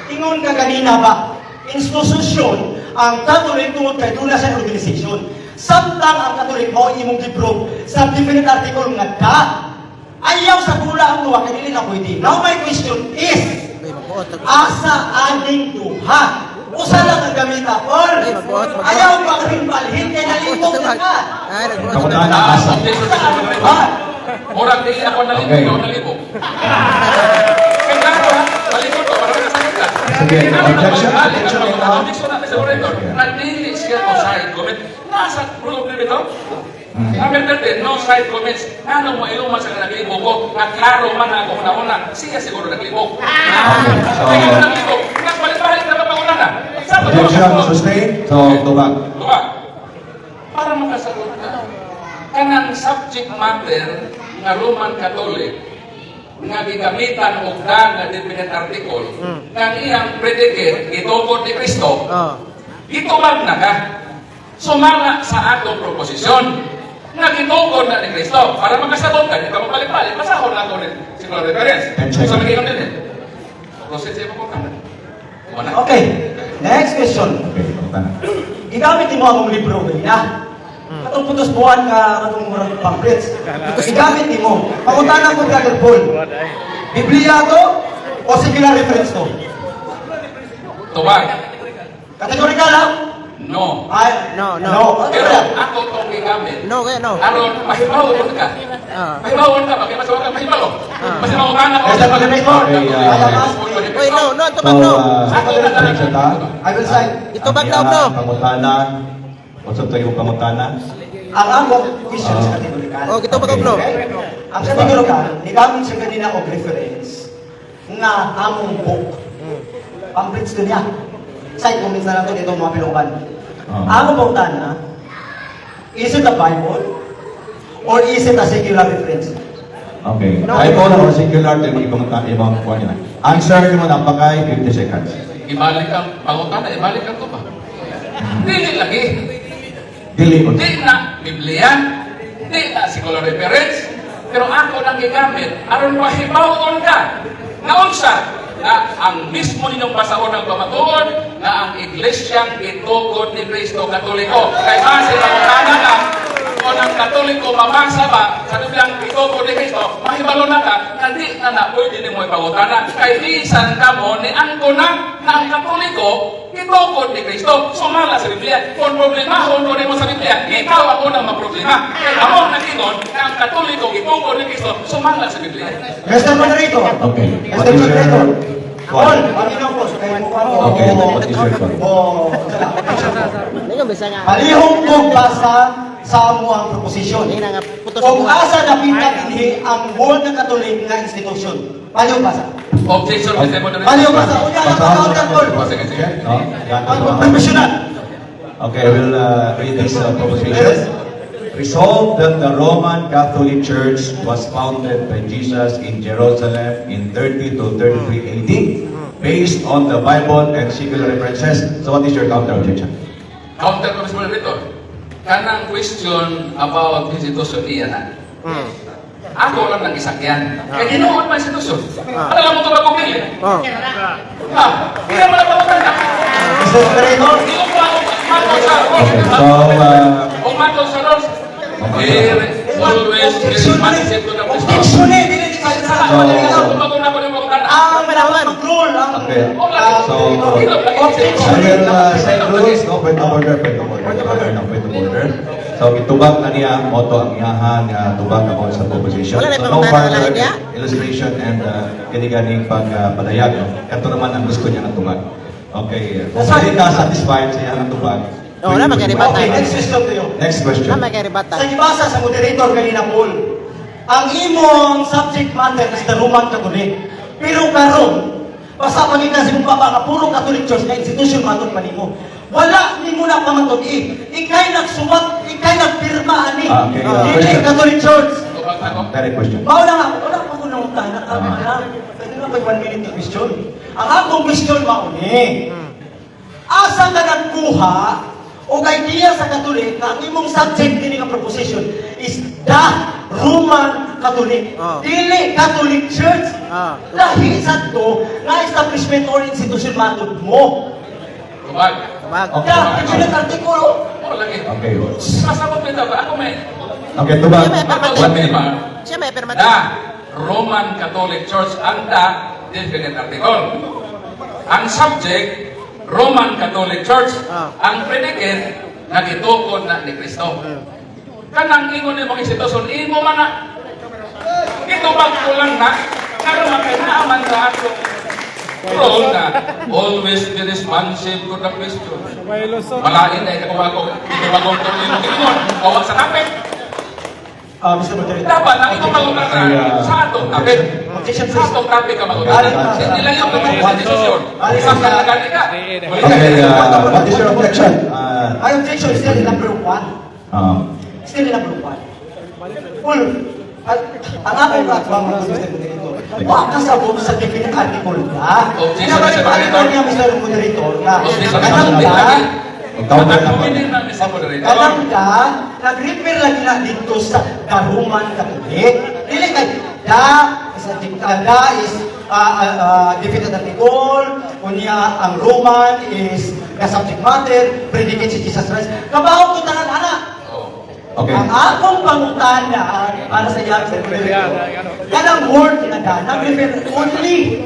ingon ka kanina ba, institusyon, ang Catholic tungod kay dula sa organization. Samtang ang Catholic mo imong giprove sa definite article nga da. Ayaw sa dula ang duwa, kaya dili na pwede. Now my question is, asa aning duha? Usa lang ang gamita, Paul. Ayaw ba rin balhin kaya nalibog na ka? Kamutaan na asa. Ha? Murag dili ako nalibog, Okay. ako nalibog. Kaya klaro ha, nalibog ko, para nakasagot ka. Sige, objection, objection, Objection natin sa orator. Nagdili siya ko side comment. Nasa rule of ito. Number 13, no side comments. Anong mailuman sa naglibog ko? Naklaro man ako una-una. Siya siguro naglibog. Kaya naglibog. Balik-balik na papauna na. Objection, sustain. So, Tubag. Diba? Para makasagot ka. Kanang subject matter nga Roman Catholic nga gigamitan og da nga dependent article nga iyang predicate gitugod ni Kristo. Gitubag na ka. Sumala sa atong proposisyon nga gitugod na ni Kristo para makasagot ka. Ito mabalik-balik. Masahon lang ko rin. Siguro reference. So, magiging din. Proceed sa ipapot ka. Okay, next question. Okay, kamutaan na. Gigamit mo akong libro kanina. Katong putos buwan ka, katong murag pamphlets. Gigamit mo. Panguntahan ko Brother Paul. Biblia to o singular reference to? Tubag. Kategorikal lang? No. Ay, No. Ano Pero yan? ako itong gigamit. No, kaya no. Aron, mahibawon ka. Mahibawon ka, bakit mas ka mahibalo? Mas mauman ako. Yes, pag may more. Okay, Uy, no, So, tubag no. objection ta. I will sign. Itubag daw no. Pangutanan. What's up to yung pangutanan? Ang akong question sa kategorikal. Oh, gitubag ang no. Okay? Ang kategorikal, nigamit siya kanina og reference na among book. Pamphlets ko niya. Side comments na lang ito dito mga pilukan. Ako pong tana, is it a Bible or is it a secular reference? Okay. Bible or singular, ibang kuha nila. Answer nyo mo na pakay 50 seconds. Ibalik ang pangutan na, ibalik ang tuba. Dili lagi. Dili ko. Di na Biblia, di na secular reference, pero ako nang gigamit, aron mahibawon ka. Naunsa, na ang mismo ninyong pasahon ng pamatuon na ang iglesyang itugod ni Kristo Katoliko. Kaya kasi pangutana na, kung ang Katoliko mamasa ba sa Biblia itugo ni Kristo, mahibalo na ka, hindi na pwede ni mo ipangutana. Kay bisan ka mo ni angko na ang Katoliko itugo ni Kristo. Sumala sa Biblia. Kung problemahon mo mo sa Biblia, ikaw ang unang maproblema. Kaya ako nagingon na ang Katoliko itugo ni Kristo, sumala sa Biblia. Mr. Moderator. Okay. Mr. What is Moderator. your Paul, malinaw po. So, kayo po ako. Okay, what is your call? Ngayon, bisa nga. Palihong kong basa sa amo ang proposisyon. Hindi na nga, putos Kung mo. asa napita dinhi ang World na Katolik na institusyon. Palihong basa. Objection, Mr. Moderator. Palihong basa. Unya na pag-counter Paul. Sige, sige. No? Yan, Professional. Okay, I will read this proposition. Resolved that the Roman Catholic Church was founded by Jesus in Jerusalem in 30 to 33 AD, based on the Bible and secular references. So what is your counter objection? Counter ko, Mr. Moderator. Kanang question about institution iyan na. Ako lang nag-isakyan. Kaya ginoon pa institusyon. Alam mo ito ba kung pili? Oh. Hindi naman ang pagkakanda. Mr. Moderator. Hindi ko pa ako matol sa Okay, so Kung matol sa Lord, always responsive to the Christ. Objection eh. Dili di kayo sa Kung bago na ako yung pagkakanda. ang mag-rule. okay. So Objection. I will set rules, no? Point of order, point of order. No, point of order. So itubag na niya, moto ang iyahan, tubag na mo sa proposition. Wala na So no ipangutana further lang niya? illustration and kiniganing pagpadayag. No? Ito naman ang gusto niya ng tubag. Okay, kung hindi ka satisfied sa iyang tubag, Oh, wala, magkaribata. Okay, next question to you. next question. Na may karibata. Sa ibasa sa moderator kanina Paul, ang imong subject matter is the Roman Catholic. Pero karon, basta pagkita sa mong baba nga puro Catholic Church na institution matod pa nimo. Wala nimo na pamatod ikay nagsumat, ikay nagpirma ani. Okay, Dili question. Catholic Church. Tubag na ko. Direct question. Mao na nga, wala pa ko nang tanan. Pwede na pa 1 minute question. Ang akong question mao ni. Asa ka nagkuha o idea sa Katolik na ang imong subject din nga proposition is the Roman Catholic. Dili Catholic Church. Lahi sa to na establishment or institution matod mo. Tubag. Tubag. Okay. Kaya, definite artikulo. Oo lagi. Okay. Sasabot nito ba? Ako may Okay, tubag. Siya may permit. 1 minute. Siya may permit. The Roman Catholic Church ang the definite article. Ang subject, Roman Catholic Church, ang predicate, nagitukod na ni Kristo. Kanang ingon ni mga institusyon, imo man na. Ito ko lang na, karon makinaaman sa ato. Role na, always be responsive to the question. Malain na ikaw ako, ito bagong tuloy mo kingon, kawag sa kapit. Mr. Moderator. Dapat ang itong magunan sa atong kapit. Objection Sa please. atong kapit ka magunan. Hindi lang yung institusyon. Isang kalagani ka. Okay, what is your objection? My objection is still number 1. Still number 1. Full. Ang akong katbang ng Mr. Moderator. Huwag ka sa buong sa definite article ka. Objection, Pinabalik Mr. pa Moderator. niya, Mr. Moderator, na Objection, kanang Mr. ka, Moderator. Counter na po. Hindi na, Mr. Moderator. kanang ka, nag-refer lagi na dito sa Roman Catholic. Dili kay, da is definite article, kunya ang Roman is the subject matter, predicate si Jesus Christ. Kabaho ko tanan anak. Okay. Ang akong pangutana para sa iya sa kanang word na da nag-refer only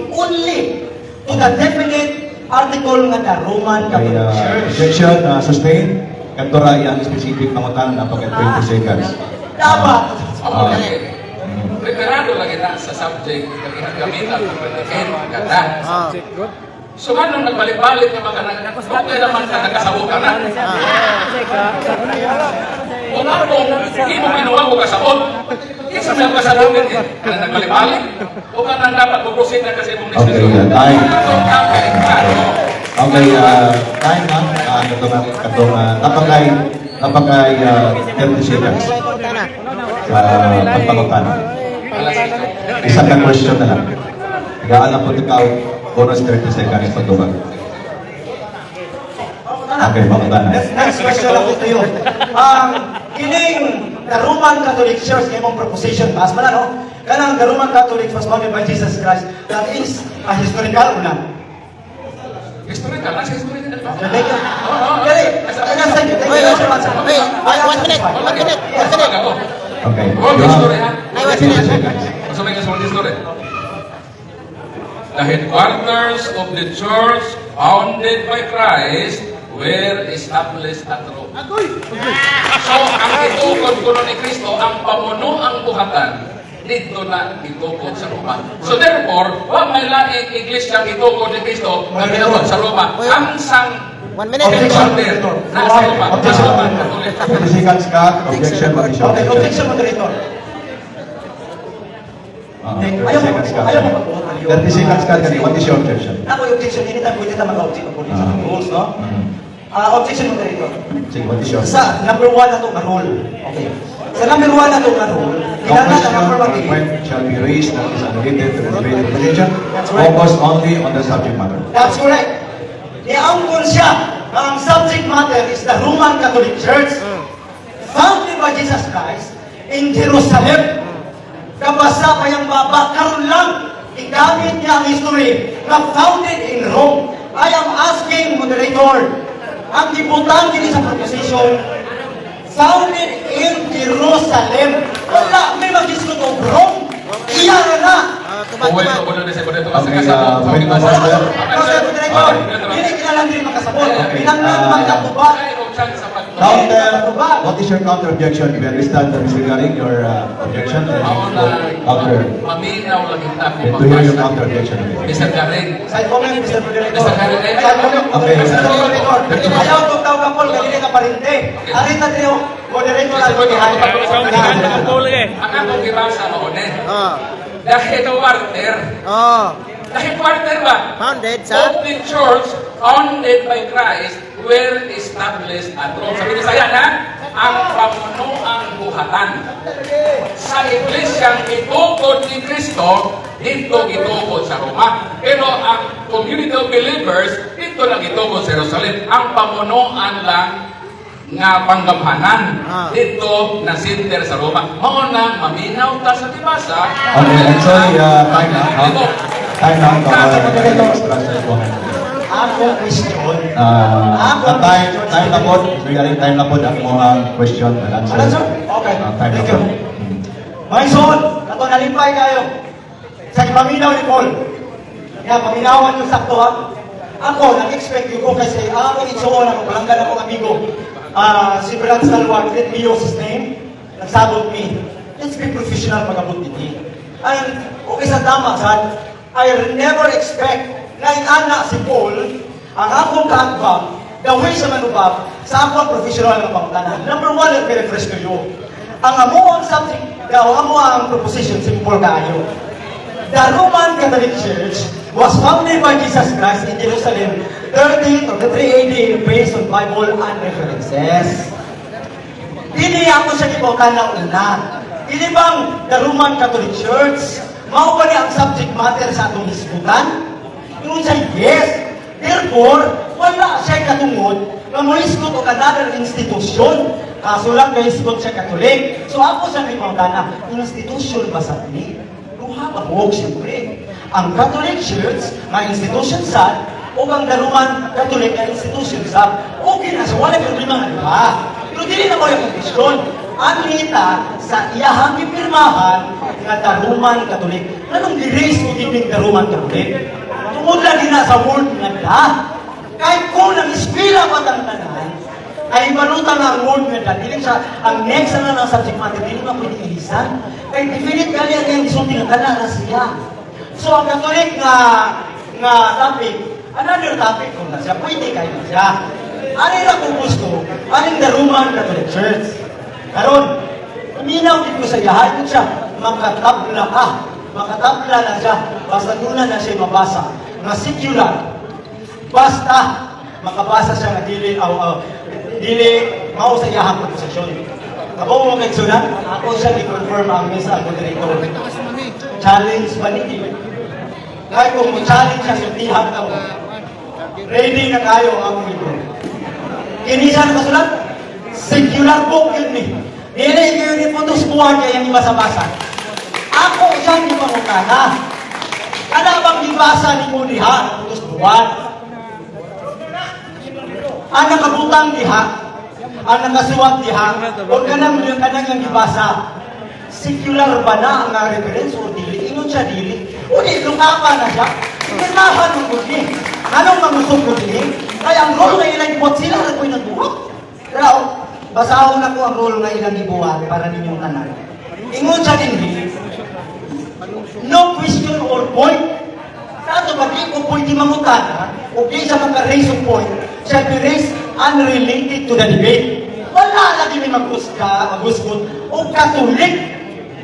to the definite article nga the Roman Okay, Catholic Church. objection, sustain. Kantora yung specific pangutan na pag 20 seconds. Dapat. Preparado lagi na sa subject na ginagamitan ng predicate ganda. So ganun nagbalik-balik ng mga okay naman na nagkasabot ka na. Kung ako, hindi mo kinuha ko kasabot. Isa sa kasabot ka na nagbalik-balik. O ka nang dapat puproceed na kasi mong Okay, decision. time. Ano? Okay, time na. Napakay 30 seconds sa pagpangutan. Alas 8. Isang na question na lang. Gaalam po ikaw, bonus 30 seconds pagtubag. Okay, pangutan na. Next question ako to you. Kining the Roman Catholic Church kay mong proposition mas mala no. Kanang the Roman Catholic was founded by Jesus Christ. That is a historical una. Historical, nasa historical. Thank you. Dali. Thank you. Thank Wait, you so much. wait, 1 minute, 1 minute, 1 minute. Ako. Okay. Huwag You yung have story, ha? 15 seconds. Gusto mo yung small story? The headquarters of the church founded by Christ were established at Rome. So, ang itukod ko ni Kristo, ang pamuno ang buhatan, dito na itukod sa Roma. So therefore, wag may laing iglesia itukod ni Kristo na ginawag sa Roma. Ang sang 1 minute. headquarter nasa Roma. Objection. Sa Roma Catholic. 20 seconds, Scott. Objection, petition. Okay, objection, moderator. Ayaw mo, 30 seconds, Scott. ayaw mo magbuhat ng 30 seconds, Scott. What is your objection? Ako yung objection, anytime pwede tayo mag-object according sa rules, no? Objection, moderator. Sige, what is your Sa number 1 na itong rule. Okay. Sa number 1 na itong rule, No kailangan question ang number or 1 point shall be raised that is unrelated to the debate of religion. That's right. Focus only on the subject matter. That's correct. Niangkon siya na ang subject matter is the Roman Catholic Church founded by Jesus Christ in Jerusalem. Kabasa pa yung baba, karon lang igamit niya ang history na founded in Rome. I am asking, moderator, ang gibutan din sa proposition, founded in Jerusalem. Wala, may mag-isgot of Rome. Iya na. Uway ko po na sa iba dito kasi Okay, kasama. point of order. Kasi, moderator, hindi kinalang din makasabot. Pinanglan magkatubad. Counter, what is your counter objection? We understand that disregarding your objection and counter. Maminaw lang yung tabi. And to hear your counter objection. Mr. Garing. Side comment, Mr. Moderator. Mr. Karen, Side comment. Okay. Mr. Moderator. Ayaw itong tawag kapol, kanina ka parinte. Arin na tayo, Moderator lang ito. Ang akong gibasa maune. Oh. The headquarter. Oh. The headquarter ba? Founded sa Of the church founded by Christ were established at Rome. Sabi ni saya na, ang pamuno ang buhatan. Sa iglesyang itukod ni Kristo, dito itukod sa Roma. Pero ang community of believers, dito lang itukod sa Jerusalem. Ang pamunuan lang nga panggamhanan dito na center sa Roma. Mao na maminaw ta sa tibasa. Okay, I'm sorry, time now. Time now. Go ahead. Ako question. Time na po. Regarding time na po, ang mga question and answer. Answer? Okay. Time na Thank po. you. Mga son, kato nalimpay kayo. Sa paminaw ni Paul. Kaya paminawan yung sakto ha. Ako, nag-expect ko kasi ako itsoon ako, palanggan akong amigo. Si Brad Salwag, let me use his name. Nagsabot me. Let's be professional pag-abot niti. And, okay sa tama, son. I never expect na inana si Paul ang akong kaagpang, the way sa manubab, sa akong professional na pangutanan. Number 1, let me refresh to you. Ang amuang subject, ang amuang proposition, simple kayo. The Roman Catholic Church was founded by Jesus Christ in Jerusalem 30 to 3 AD based on Bible and references. Hindi ako siya kibutan na una. Hindi bang the Roman Catholic Church, mao ba niya ang subject matter sa atong hisgutan? Yung siya, yes. Therefore, wala siya katungod na moisgot o another institution. Kaso lang kay hisgot siya Katolik. So ako sa may pangtana, institution ba sa ni? Habang siyempre, ang Catholic Church na institution sa o ang Roman Catholic na institution sa okay na, so wala problema nga diba? Pero dili na ko yung question. Anita sa iyahang ipirmahan nga the Roman Catholic. Anong di-raise mo giving the Roman Catholic? Tungod lang din na sa word nga da. Kahit kung nang-eskwela pa ang tanan, ay balutan na ang word nga da. Dili sa, ang next na ng subject matter, dili na pwede ilisan. Kaya definite kali ang yung isulti nga tanan na siya. So ang Catholic nga topic, another topic kung na siya, pwede kayo na siya. Ano na kung gusto, anong the Roman Catholic Church? Karon, uminaw dito sa yahay siya, makatabla ka. Makatabla na siya, basta nuna na siya mabasa. Na secular, basta makabasa siya nga dili mao sa iyahang proposisyon. Kabaw mo kay Sunan, ako siya i-confirm ang mesa ang moderator. Challenge ba niti? Kahit kung challenge siya, sultihan ka mo. Ready na kayo ang libro. Kinisa na kasulat? Secular book yun ni. Dili kayo ni putos buwan kaya yung basa-basa. Ako siya ni pangutana. Kada bang ibasa ni mo diha, putos buwan? ang nakabutang diha, ang nakasuwat diha, o kanang yung ibasa, secular ba na ang reference o dili? Ingon siya dili. O di, lukapa na siya. Pinirmahan ng gudi. Anong mangusog ko dili? Kaya ang role na ilang ibuhat sila na ko'y nagbuhat. Pero, basahon na ko ang role na ilang ibuhat para ninyong tanan. Ingon siya din dili. No question or point. Kato ba, di ko pwede mangutan, o di siya maka-raise of point, siya be-raise unrelated to the debate. Wala lagi may magusgot o Katolik.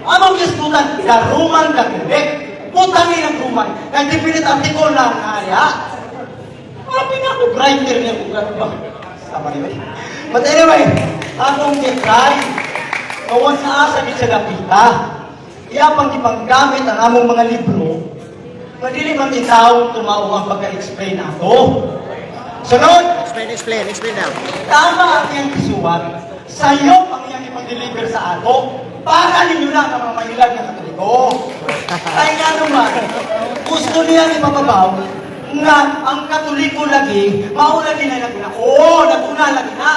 Anong gisgutan? The Roman Catholic. Putangin ang Roman. Kaya definite article na ang area. Marami na ako grinder niya kung gano'n ba. Sama niyo. But anyway, akong kitry, kawan sa asa di siya napita. Iyapang ipanggamit ang among mga libro, madili man itaw tumao ang pagka-explain ato. Sunod, Explain now. tama ang iyang isuwat. Sayo ang iyang ipag-deliver sa ato para ninyo na ang mga mahilag na Katoliko. Ay nga naman, gusto niya ipapabaw nga ang Katoliko lagi, mauna din na naguna. Oo, naguna lagi na.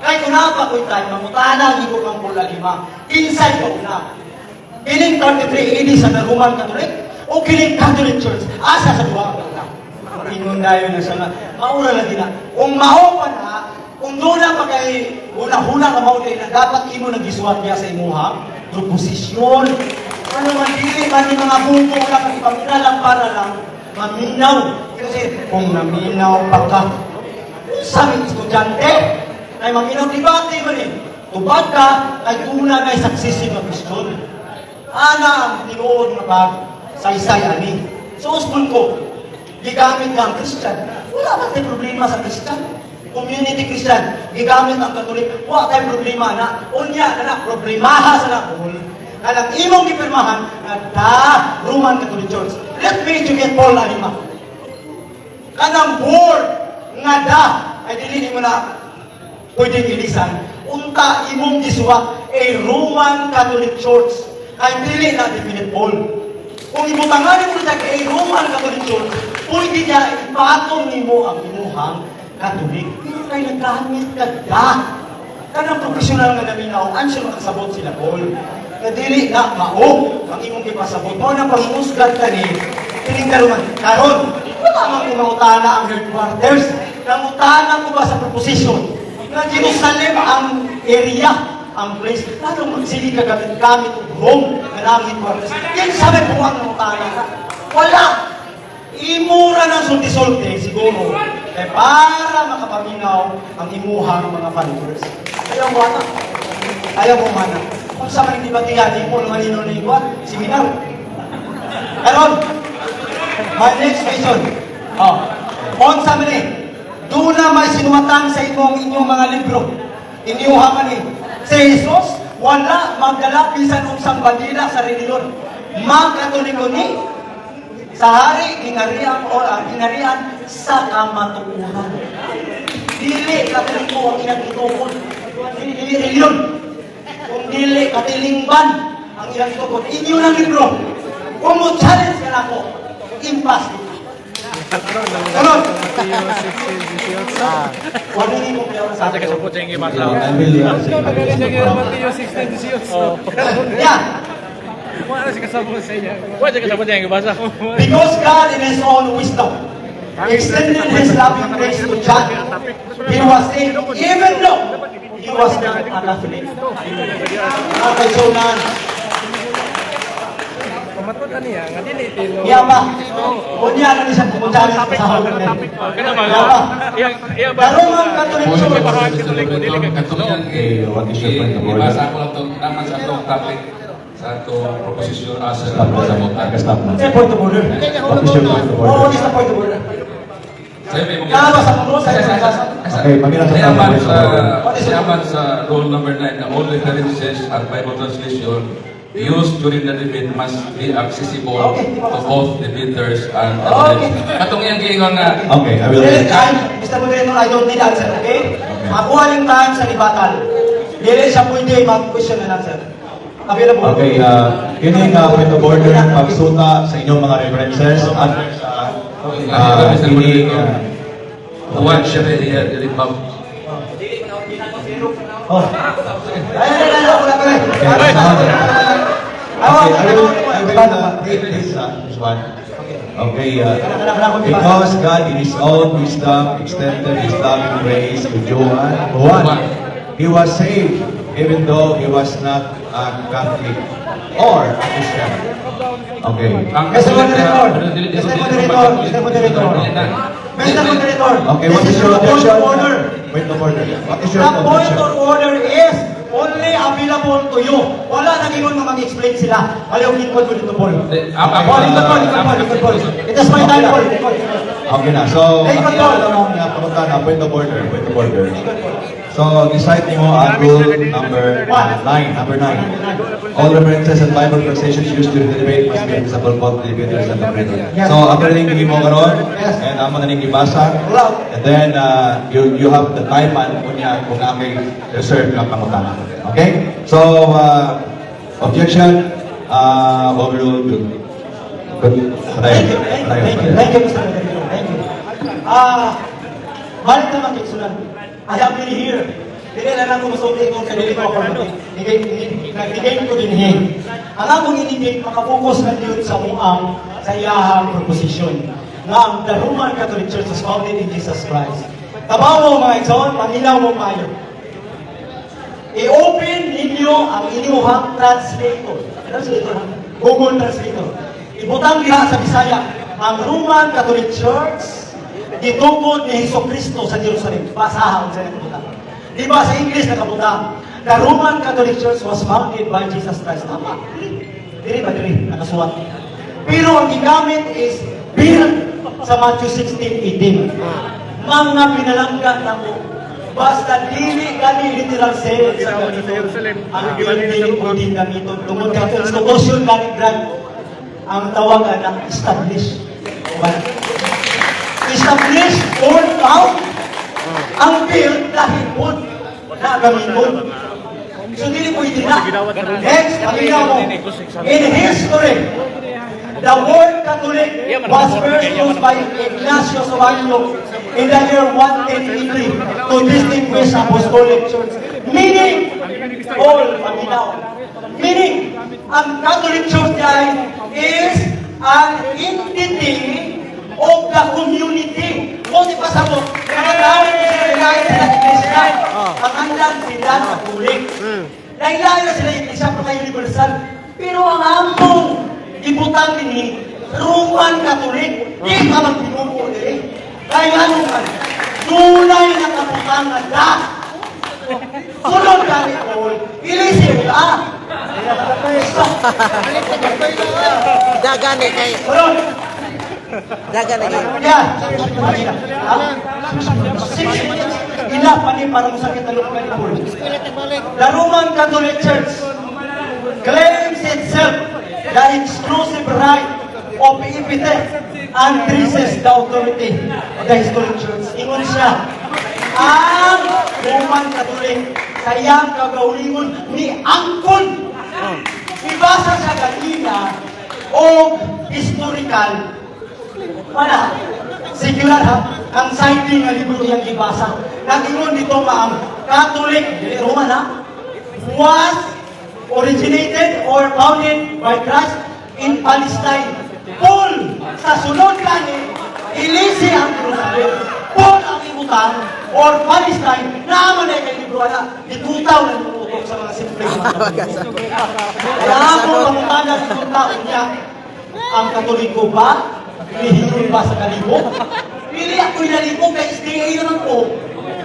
Kaya kung napakoy tayo, mamutana, hindi ko kang pula lima. Inside ko na. Kiling 33 AD sa Roman Catholic o kiling Catholic Church, asa sa duwa ka na. Inundayo na siya na, maura lagi na. Kung mao pa na, kung doon na pa kay una-huna ka mao na dapat imo nag-isuat niya sa imuha, proposisyon. Ano man, dili man yung mga bungko na kang ipamina lang para lang maminaw. Kasi kung naminaw pa ka, sabi estudyante, ay maminaw debate man eh. Tubag ka, ay una na successive na question. Ana ang tinuod na bag, saysay ani. So, school ko, gigamit ng Christian. Wala ba tayong problema sa Christian? Community Christian, gigamit ang Katolik. Wala tayong problema na. Unya na problemaha sa nakul. Kanang imong gipirmahan na Roman Catholic Church. Let me educate Paul Anima. Kanang board nga ay dili mo na pwedeng ilisan. Unta imong giswa Roman Catholic Church. Ay dili na definite Paul. Kung ibutanganin mo siya kay Roman Catholic Church, pwede niya ipatong nimo ang imuhang Katolik. Pero kay nagkamit ka da. Kanang profesional nga naminaw, answer makasabot sila Paul. Kadili na mao ang imong ipasabot. Mao na pangmusgan ka ni kining karon. Wala man kumangutana ang headquarters. Nangutana ko ba sa proposition na Jerusalem ang area, ang place. Lalo magsili ka gamit o home na namin headquarters. Yan sabi po ang nangutana ka. Wala. Imura ng sulti-sulti siguro. Eh para makapaminaw ang imuhang mga followers. Ayaw mo anak. Ayaw mo mana. Kung sa mga dibatihan, di mo naman inunin seminar. Karon, my next question. On sa mga doon na may sinuwatan sa inyong mga libro. Inyuha man eh. Si Jesus, wala magdala bisan unsang bandila sa reliyon. Magkatoliko ni sa hari, ginarian sa kamatukuran. Dili katoliko ang inagituon. Dili reliyon. Kung dili katilingban ang ilang tukod. Inyo ng libro. Kung mo challenge ka na ako, impossible. Kanon! Wala rin mo kaya sa akin. Yan! Because God in His own wisdom extended His loving grace to John, He was saved even though he was not a Catholic. Okay, so na. Iya ba? Kunya na siya pumunta sa hawak na. Iya ba? Darungan Catholic Church. What is your point of order? Ibasa ko lang ito naman sa itong topic, sa itong proposisyon sa Stop mo sa na. butan. Stop mo. Say point of order. What is your point of Oh, what order? is the point of order? Sabi mo Kaya sa mundo, sa Okay, mamila sa Sayaman sa rule number 9 na all references and Bible translation used during the debate must be accessible to both debaters and audience. Katong yung giingon nga, Okay, I will. Mr. Moderator, I don't need answer, okay? Makuha yung time sa libatal. Dili siya pwede mag-question and answer. Available. Okay, kini nga point of order pagsuta sa inyong mga references at kini Buwan siya dili pa. Oh. Ay, wala pa rin. Okay, I will read this one. Okay, because God in His own wisdom extended His loving grace to Juan. He was saved even though he was not a Catholic or a Christian. Okay. Mr. Moderator, Mr. Moderator, Mr. Moderator. Mr. Moderator, Okay, what this is your a point of objection? order. Point of order. What is your The point objection? of order is only available to you. Wala na gingon nga mag-explain sila. Aliw lingkod ko dito, Paul. Lingkod, Paul. It is my time, Paul. Okay na. So, Hey, ang control. papunta na, point of order. Point of order. So, decide mo ang rule number 9. Number 9. All references and Bible quotations used during the debate must be accessible both to the debaters and the operator. Yes. So, after ning mo karon, Yes. and amo na ning ibasa, and then you have the time man kunya kung amay reserve nga pangutana. Okay? So, objection, overruled. Good. Thank you, Mr. Moderator. Thank you. Balik naman kay Sunan. I have been here. Dili na lang kung masulti kung kanili ko ako. Nag-debate ko din here. Ang akong i-debate, makapokus na yun sa muang sa iyahang proposition na the Roman Catholic Church was founded in Jesus Christ. Tabaw mo mga igsoon, pamilaw mo kayo. I-open ninyo ang inyong translator. Google Translator. Ibutang diha sa Bisaya, ang Roman Catholic Church gitugod ni Jesucristo sa Jerusalem. Basahan sa nakabutang. Di ba sa English nakabutang? The Roman Catholic Church was founded by Jesus Christ. Tama. Diri ba diri? Nakasulat. Pero ang gigamit is built sa Matthew 16:18. Mga pinalangga na mo. Basta dili kami literal sense sa gamiton. Ang dili ko din gamiton. Tungod ka institution gani grant ang tawagan ng establish. Establish or found ang build dahil po na gamiton. So dili po itina. Next, pamilya mo. In history, the word Catholic was first used by Ignatius of Antioch in the year 183 to distinguish apostolic church. Meaning, all paminaw. Meaning, ang Catholic Church is an entity of the community. Kung di pa sa mo, nakagaling sila sa iglesia, ang andan sila sa pulik. Nailayo na sila iglesia para universal. Pero ang among ibutang ni Roman Catholic, di ka magpinupo din. Kaya ano man, tunay na kaputang na da. Sunod ka ni Paul, ilisip ka. Dagani kay. Sunod. Dagani kay. Yan. Ila pa ni parang sakit na lupa ni Paul. The Roman Catholic Church claims itself the exclusive right of epithet and traces the authority of the historic church. Ingon siya, ang Roman Catholic sa iyang kagaulingon ni Angkon. Ibasa sa kanina o historical. Wala. Singular ha. Ang citing ng libro niyang ibasa. Nag-ingon dito ang Catholic, Roman ha, was originated or founded by Christ in Palestine. Paul, sa sunod kani, ilisi ang Jerusalem. Paul ang ibutang or Palestine, naman ay kay libro na, itutaw na nututok sa mga simple mga kaya ako, pamutanan sa tao niya, ang Katoliko ba? Pilihin ba sa kalibo? Pili ako inalibo kay SDA naman ko.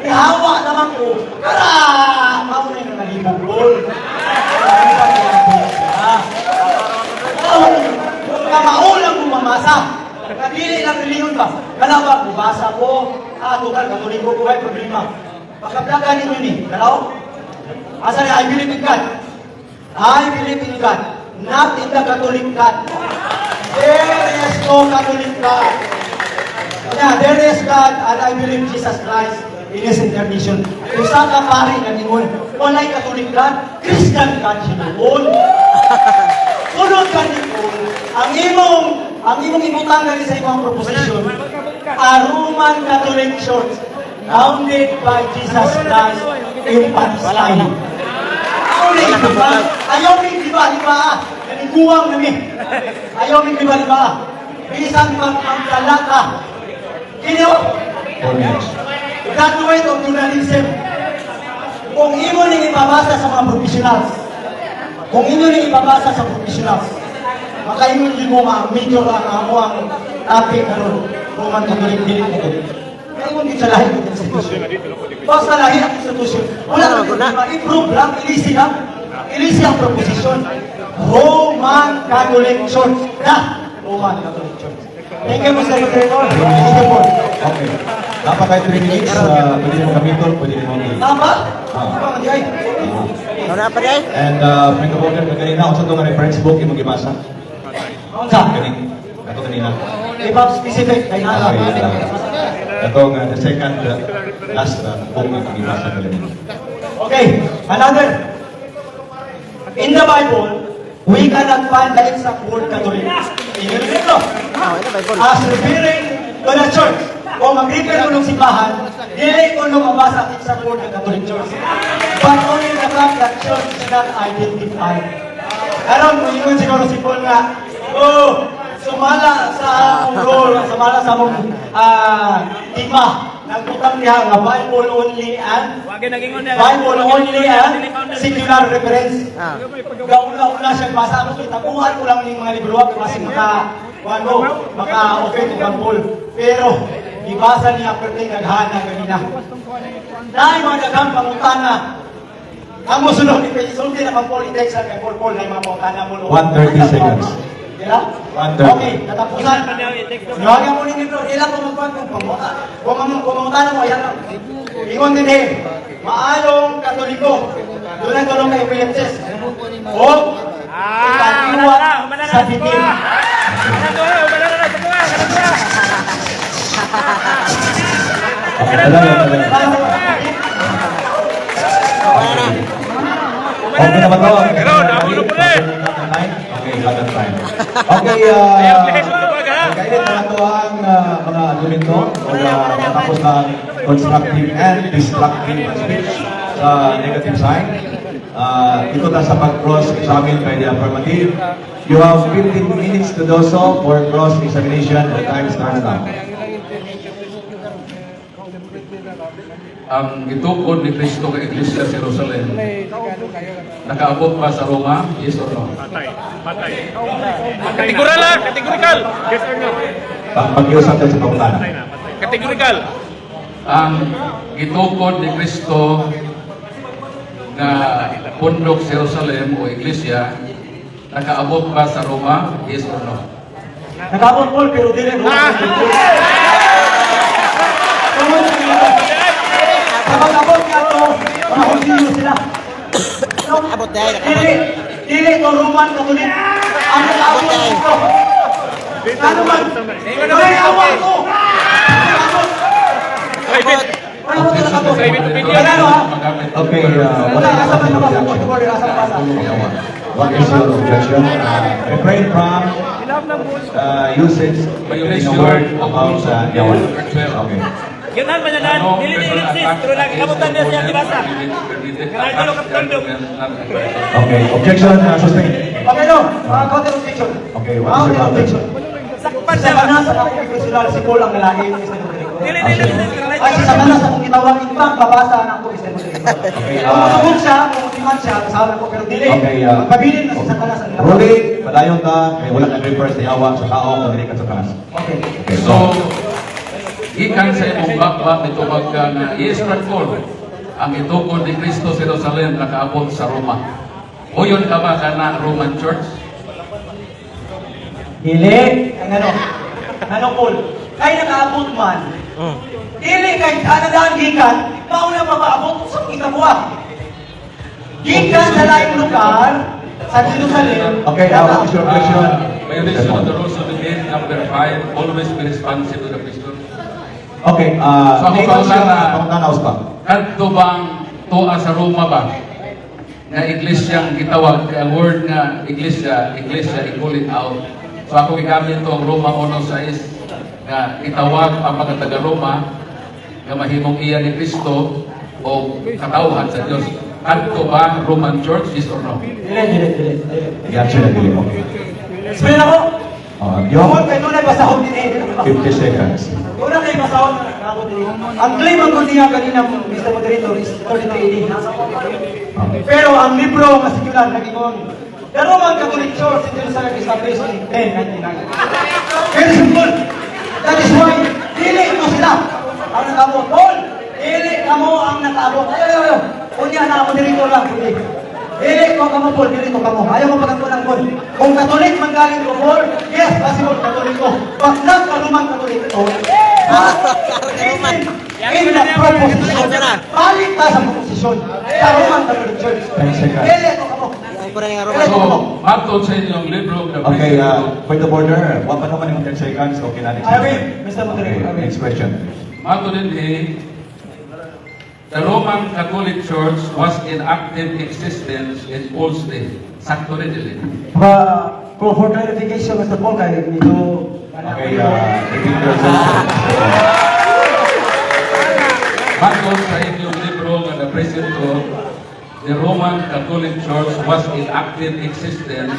Ihawa naman ko. Kara! Ako na yung kalibo, Paul. Kamaulang bumamasa. Kapili lang reliyon ba? Kalawa, bubasa ko. Tukal, Katoliko ko, may problema. Pagkaplaga ninyo ni, kalaw? Asa niya, I believe in God. I believe in God. Not in the Catholic God. There is no Catholic God. Yeah, there is God and I believe Jesus Christ in His incarnation. Kung saan ka pari na ningon, wala'y Catholic God, Christian God sinuon. Sunod ka ningon, ang imong ibutang sa imong proposition, a Roman Catholic Church founded by Jesus Christ in Palestine. Ayaw may diba? Naniguang namin. Ayaw may diba? Bisan magpagdala ka. Kino? 4 minutes. Graduate of journalism. Kung imo nang ipabasa sa mga professionals, makaingon din mo mga major ang amo ang topic karon Roman Catholic dili ko. Kaingon din sa lahi ng institusyon. Basta lahi ang institusyon. Wala na ma-improve lang, ilisi ang proposition. Roman Catholic Church. Roman Catholic Church. Thank you, Mr. Moderator. Okay. Dapat kahit 3 minutes, pwede mo gamiton, pwede mo gamiton. Tama? Ano na pa rin? And may kabogan ka kanina, kung sa itong reference book, yung mag-ibasa. Unsa? Ito kanina. Iba specific kay nala. Itong the second last book yung mag-ibasa kanina. Okay, another. In the Bible, we cannot find the exact word Catholic. In the Bible, as referring to the church, kung mag-refer mo ng simbahan, dili ko nung mabasa ang exact word ng Catholic Church. But only the fact that church is not identified. Karon kung yun siguro si Paul nga, sumala sa among role, sumala sa among tima. Nagputang niya nga Bible only and singular reference. Gauna-una siya basa mo kitabuhan ko lang yung mga libro kasi maka-open ko Paul. Pero ibasa niya perting naghana kanina. Dahil mga daghang pangutana, ang musunod ni Pesulti na pang-politics sa kay Paul na yung mga pangutana mo. 130 seconds. Kaya? 130. Okay, natapusan. Sinuhagan mo ni Nibro, ilang kumagpan kung pamuta. Kung mamutana mo, yan lang. Ingon din maayong Katoliko, doon ang tulong kay Philipses. O, ikaliwa sa bitin. Okay, dalawa. Okay na ba ito? Okay, cut the time. Okay, kainit na ito ang mga argumento o matapos ng constructive and destructive speech sa negative sign. Ito na sa pag-cross-examine by the affirmative. You have 15 minutes to do so for cross-examination. The time starts now. Ang gitukod ni Kristo ka Iglesia sa Jerusalem, nakaabot ba sa Roma? Yes or no? Kategorikal. Yes or no? Pag-iusap tayo sa pagkana. Kategorikal. Ang gitukod ni Kristo na pundok sa Jerusalem o Iglesia, nakaabot ba sa Roma? Yes or no? Nagabon Paul, pero dili mo. Kapag abot nga ito, mga Husino sila. Abot dahil. Dili ito Roman Catholic. Ang nag-abot ito. Ano man? Ay, awa ko! Abot. Okay, what is your objection? Refrain from usage in a word about yawan. Okay. Yanan mananan, dili ni Alexis, pero nagkabutan niya siya dibasa. Kanalo ka tundok. Okay, objection sustained. Okay, no. Mga counter objection. Okay, what is your objection? Sakpan Sa siya. kanas, sa akong personal, si Paul ang lalaki. Dili. Ay, sa kanas, akong gitawagin ibang babasa ng ako, Mr. Moderator. Kung masubog siya, kung matiman siya, kasama ko, pero dili. Okay, Pabilin na sa kanas ang gitawagin. Ruling, padayon ka, may wala kang reference na yawa sa tao, kung hindi ka sa kanas. Okay. Okay, So, ikan sa imong bakbak nito magka na i-straightforward ang itukod ni Kristo sa Jerusalem nakaabot sa Roma. Uyon ka ba ka na Roman Church? Dili. Ang ano, Paul? Kaya nakaabot man. Dili kay kanadaan gikan, mauna mapaabot sa ikabuha. Gikan sa laing lugar, sa Jerusalem. Okay, what is your objection? Violation of the rules of the game, number 5, always be responsive to the Christian. Okay, So, ako tingnan siya kauna- na pangtanaw pa. Kadto bang tuwa sa Roma ba? Nga iglesyang gitawag, ang word nga iglesia, i-call it out. So ako gigamit to ang Roma 1:6. nga itawag ang mga taga-Roma nga mahimong iya ni Kristo o katawhan sa Dios. Kadto ba Roman Church, yes or no? Dili. I-answer na dili. Okay. Explain ako. Yung Yung kay tunay basahon din 50 seconds. Una kay basahon na ako din. Ang claim ang kundi nga kanina Mr. Moderator is 33 AD. Pero ang libro nga sikular nag-ingon, the Roman Catholic Church in Jerusalem is established in 1099. Very simple. That is why, dili mo sila ang nakabot. Paul, dili kamo ang nakabot. Ayo. Kunya na ako dito lang. Dili ko kamo, Paul, dili ko kamo. Ayaw mo pagkakulang, Paul. Kung Katolik man galing ko, Paul, yes, possible Katolik ko. But not ka Roman Katolik ko. In the proposition, balik ka sa proposition sa Roman Catholic Church. 10 seconds. Dili ko kamo. Ang kurang nga Dili So, ko kamo. matod sa inyong libro, the Okay, Priesthood, point of order. Wala pa naman yung 10 seconds. Okay na, next I will, question. Mr. Moderator, I will. Next question. matod din the Roman Catholic Church was in active existence in Paul's day. Sakto rin din. For clarification, Mr. Paul, kaya medyo... Okay, repeat your question. Matod sa inyong libro nga the Priesthood, the Roman Catholic Church was in active existence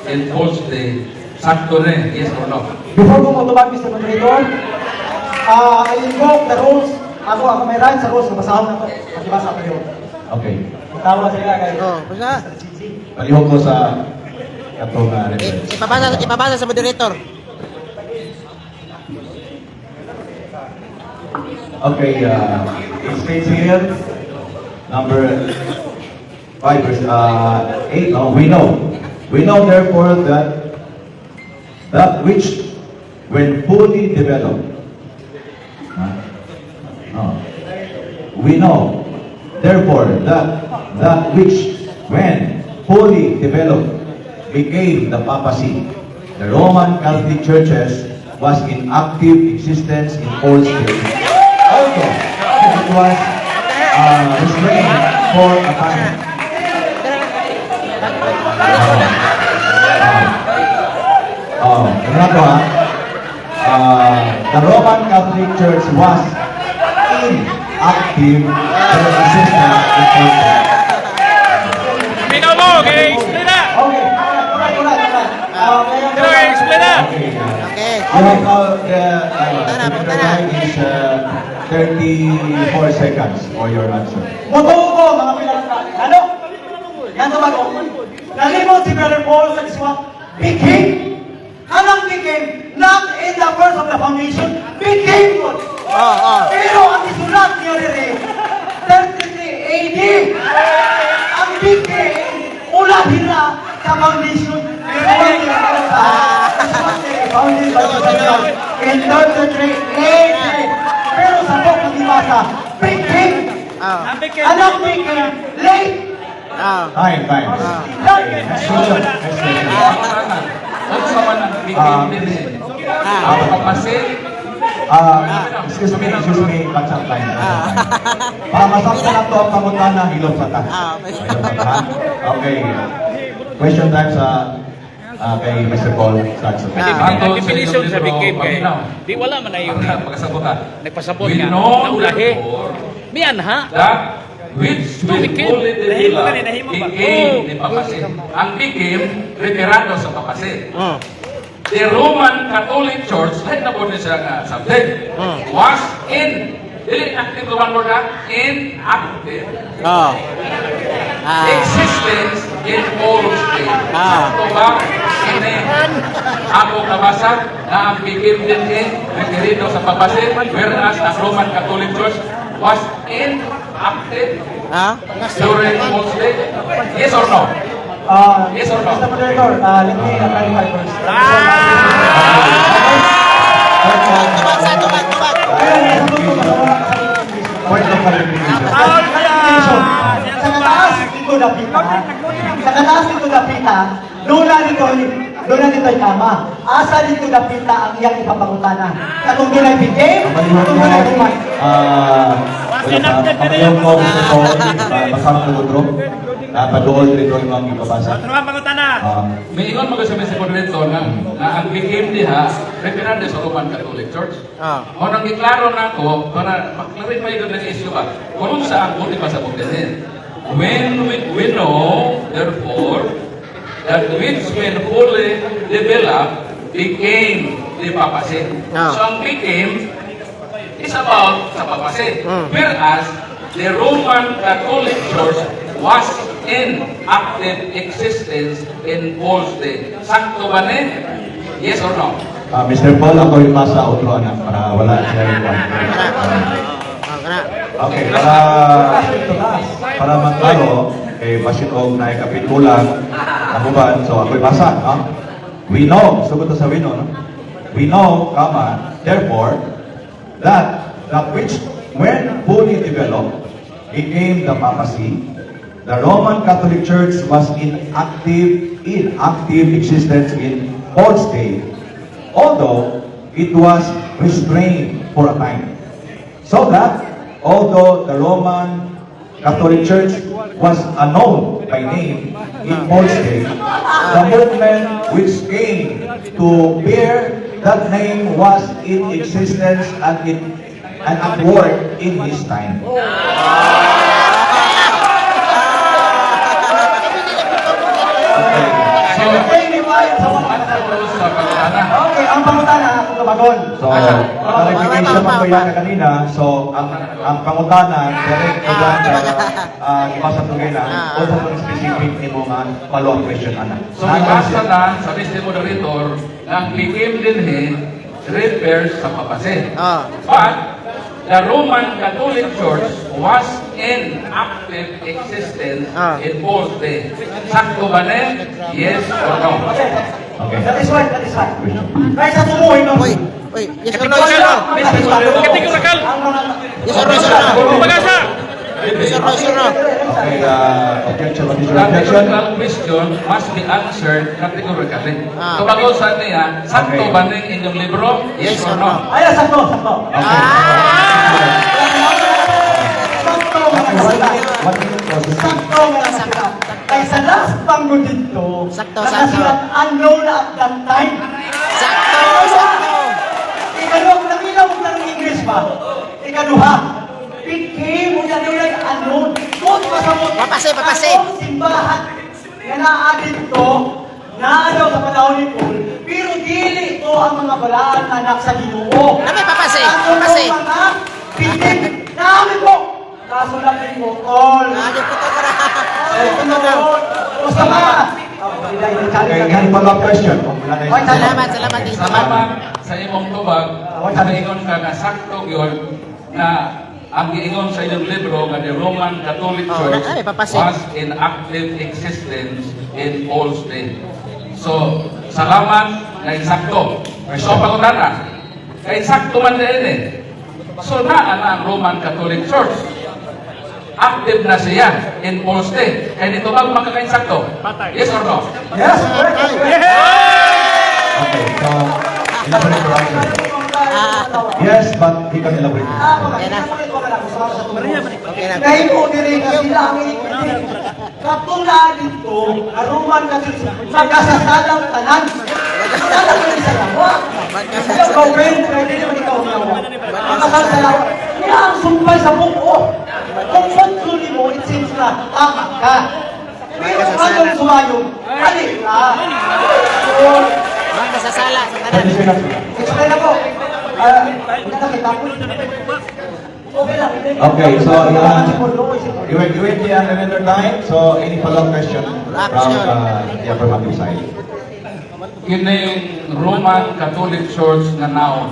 in Paul's day. Sakto rin, yes or no? Before ko matubag, Mr. Moderator, I invoke the rules. Ako may right sa rules na basahon na ito. Magbasa ko yun. Okay. Tawa sila kayo. Oh, basta. Palihog ko sa katong reference. Ipabasa sa moderator. Okay, it states here, number 5, verse 8. We know therefore that which, when fully developed, we know therefore that which, when fully developed, became the papacy. The Roman Catholic churches was in active existence in Paul's day. Also, it was restrained for a time. The Roman Catholic Church was in active existence in Paul's day. Minaw mo, kaya explain na. Okay, Pero explain na. Okay. Okay. You have the time is 34 seconds for your answer. Motoho ko, mga pinagka. Ano? Yan ito bago. Nalimot si Brother Paul sa iswa. Became. Anong became? Not in the verse of the foundation. Became God. Pero ang isulat niya rin 33 AD. Ang became, mula hira sa foundation. In 33 AD. Pero sa book ng ibasa, became. Ang bigay. Anong became? Late. Time. Okay, next question. Next question. Ano sa man ang bigay din eh? Ang papasin, Excuse me, catch up time. Para masakta lang to ang pangutana, hilot sa taas. Okay. Okay. Question time sa kay Mr. Paul Saxon. Ang definition sa bigay kay. Di wala man na yung pagkasabutan. nagpasabot We nga. know Naulahi. therefore Miyan ha? that which will Became. fully Nahimo develop ka ni, nahimo ba? became ni papasin. Ang became, referando sa papasin. Oh. The Roman Catholic Church, lahat na po niya siya nga subject, was in, dili active to one word na, inactive. Oh. Existence in Paul's day. Ito ba, ini, ako kabasa, na ang became din referido sa papasin, whereas ang Roman Catholic Church was inactive during Paul's day. Yes or no? Yes or no? Mr. Moderator, let me clarify first. Tumat. Point of clarification. Sa kataas dito dapita, sa kataas dito dapita, doon na dito ay tama. Asa dito dapita ang iyang ipapangutana. Katong doon ay bigay, katong doon ay tumat. Pangayong ko, Mr. Paul, basang ko, napaduol dito yung mga ipabasa. Ano ang pangutana? May ingon mo sa si moderator na ang bigim diha referende sa Roman Catholic Church. O nang iklaro na ko para maklarin pa yun ng issue ba kung saan ko di pa sa pagdasin. When we know, therefore, that which when fully developed became the papacy. So ang became is about sa papacy. Whereas the Roman Catholic Church was in active existence in Paul's day. Sakto ba ni? Yes or no? Mr. Paul, ako yung masa outro na para wala siya yung one. Okay, para magklaro, basit og na kapitulang nabuban, so ako'y basa, no? We know, sugot to sa we know, no? We know, therefore, that which, when fully developed, became the papacy. The Roman Catholic Church was in active existence in Paul's day, although it was restrained for a time. So that, although the Roman Catholic Church was unknown by name in Paul's day, the movement which came to bear that name was in existence and at work in his time. Okay, ang pangutana, ako tumagon. So, clarification man ko yan kanina. So, ang pangutana, direct ko dyan sa ibasa tugay na, o sa mga specific ni mga follow-up question, ana. So ibasa na sa Mr. Moderator na ang became din refers sa papacy. But the Roman Catholic Church was in active existence in Paul's day. Sakto ba ni? Yes or no? Okay. That is right. Kaya sa tumuhin ng... Uy, yes or no, yes or no? Katigorikal! Yes or no, yes or no? Pagasa! Yes or no, yes or no? Okay, objection, what is your The objection? technical question must be answered categorically. Ah. So bago sa niya, sakto Okay. ba ni inyong libro? Yes or no? Ay, sakto. What is your process? Sakto nga sila. Kaya sa last panggo dito, Sakto, nakasulat unknown at that time. Sakto! Ikaduha, nakilaw mo ng English ba? Ikaduha, became mo na nila unknown. Kung masamot, Papase. ang simbahan na naadit to, naadaw sa panahon ni Paul, pero dili to ang mga balaan na anak sa Ginoo. Nami, papase. Ang mga pitik, namin po. Kaso lang din mo, Paul. Di ko to kara. Gusto ka? Okay, any follow-up question? Kung wala na yung- Salamat. Salamat sa imong tubag. Naingon ka na sakto yun na ang giingon sa inyong libro nga the Roman Catholic Oh, Church ay, papasin. was in active existence in Paul's day. So, salamat na insakto. So, pagkutana, kay insakto man din eh. So, ang Roman Catholic Church. Active na siya in Paul's day. Kaya dito ba makakainsakto? Yes or no? Yes, Okay, so, elaborate your answer. Yes, but he can elaborate. Okay na. Dahil po diri nga sila ang ikinig. Katulad dito, aruman ka dito, magkasasalang tanan. Magkasasalang ka sa lawa. Ikaw gawin, pwede naman ikaw nawa. Magkasasalang. Kaya ang sumpay sa buko. Kung kontroli mo, it seems na tama ka. Pero anong sumayon, halik ka. Baka sa sala. Pwede siya na. Explain ako. Nakakita ko. Okay lang. Okay, so, you wait here another time. So, any follow-up question from the affirmative side? Kining Roman Catholic Church nga naon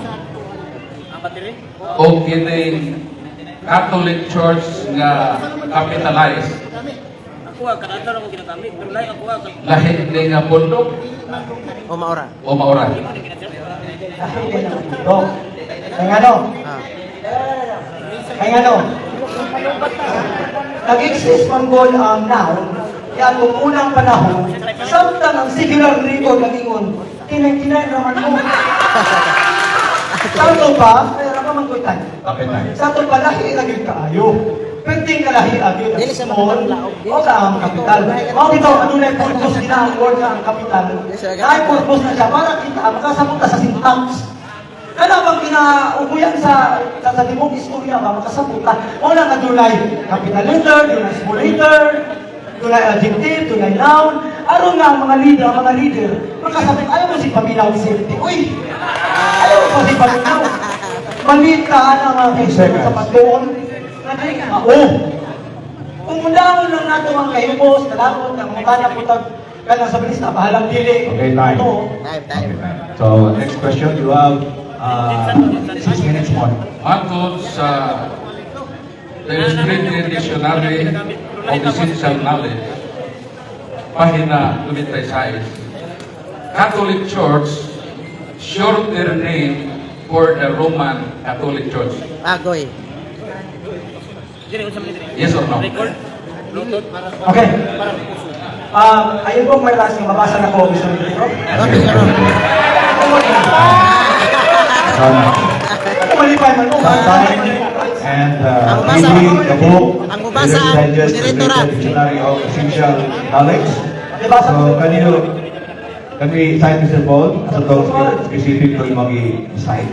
o kining Catholic Church nga capitalized lahi ni nga bundok O maura. o maura. Kaya ano? Kaya ano? Nag-exist man gol ang noun, kaya kung unang panahon, samtang ang singular record nag-ingon, kinay naman mo. Sa ito pa, kaya naman manggutan. Appetite. Sa ito pa, lahi naging kaayo. Pwedeng kalahian yun Dili ang sa small mga laog. o sa ang kapital. Mao dito, ano na yung purpose gina-award sa ang kapital. Dahil purpose na siya, para kita, makasabot ka sa syntax. Kaya bang kinaukuyan sa dimong istorya ba, makasabot ka. O lang ka dunay capital letter, dunay small letter, dunay adjective, dunay noun. Aron nga ang mga leader, makasabot, ayaw mo si paminaw safety. Uy! Ayaw mo si paminaw. Malitaan ang mga kaibigan sa pagdoon. Kung mundahon lang nato ang kahimos, kalakot, ang mga na putag, kanang sa bilis na, bahalang dili. Okay, time. Time. So, next question, you have 6 minutes more. Matod sa The Illustrated Dictionary of Essential Knowledge, pahina 26, Catholic Church, shorter name for the Roman Catholic Church. Agoy. Yes or no? Okay. Ayun po may last yung mabasa na ko. Gusto niyo dito? Okay, sir. Malipay man. And Ang basa- reading the book, ang basa, Reader's Digest, Director, Illustrated Dictionary of Essential Knowledge. Dibasa So, can we cite Mr. Paul as a talk specific to yung cite?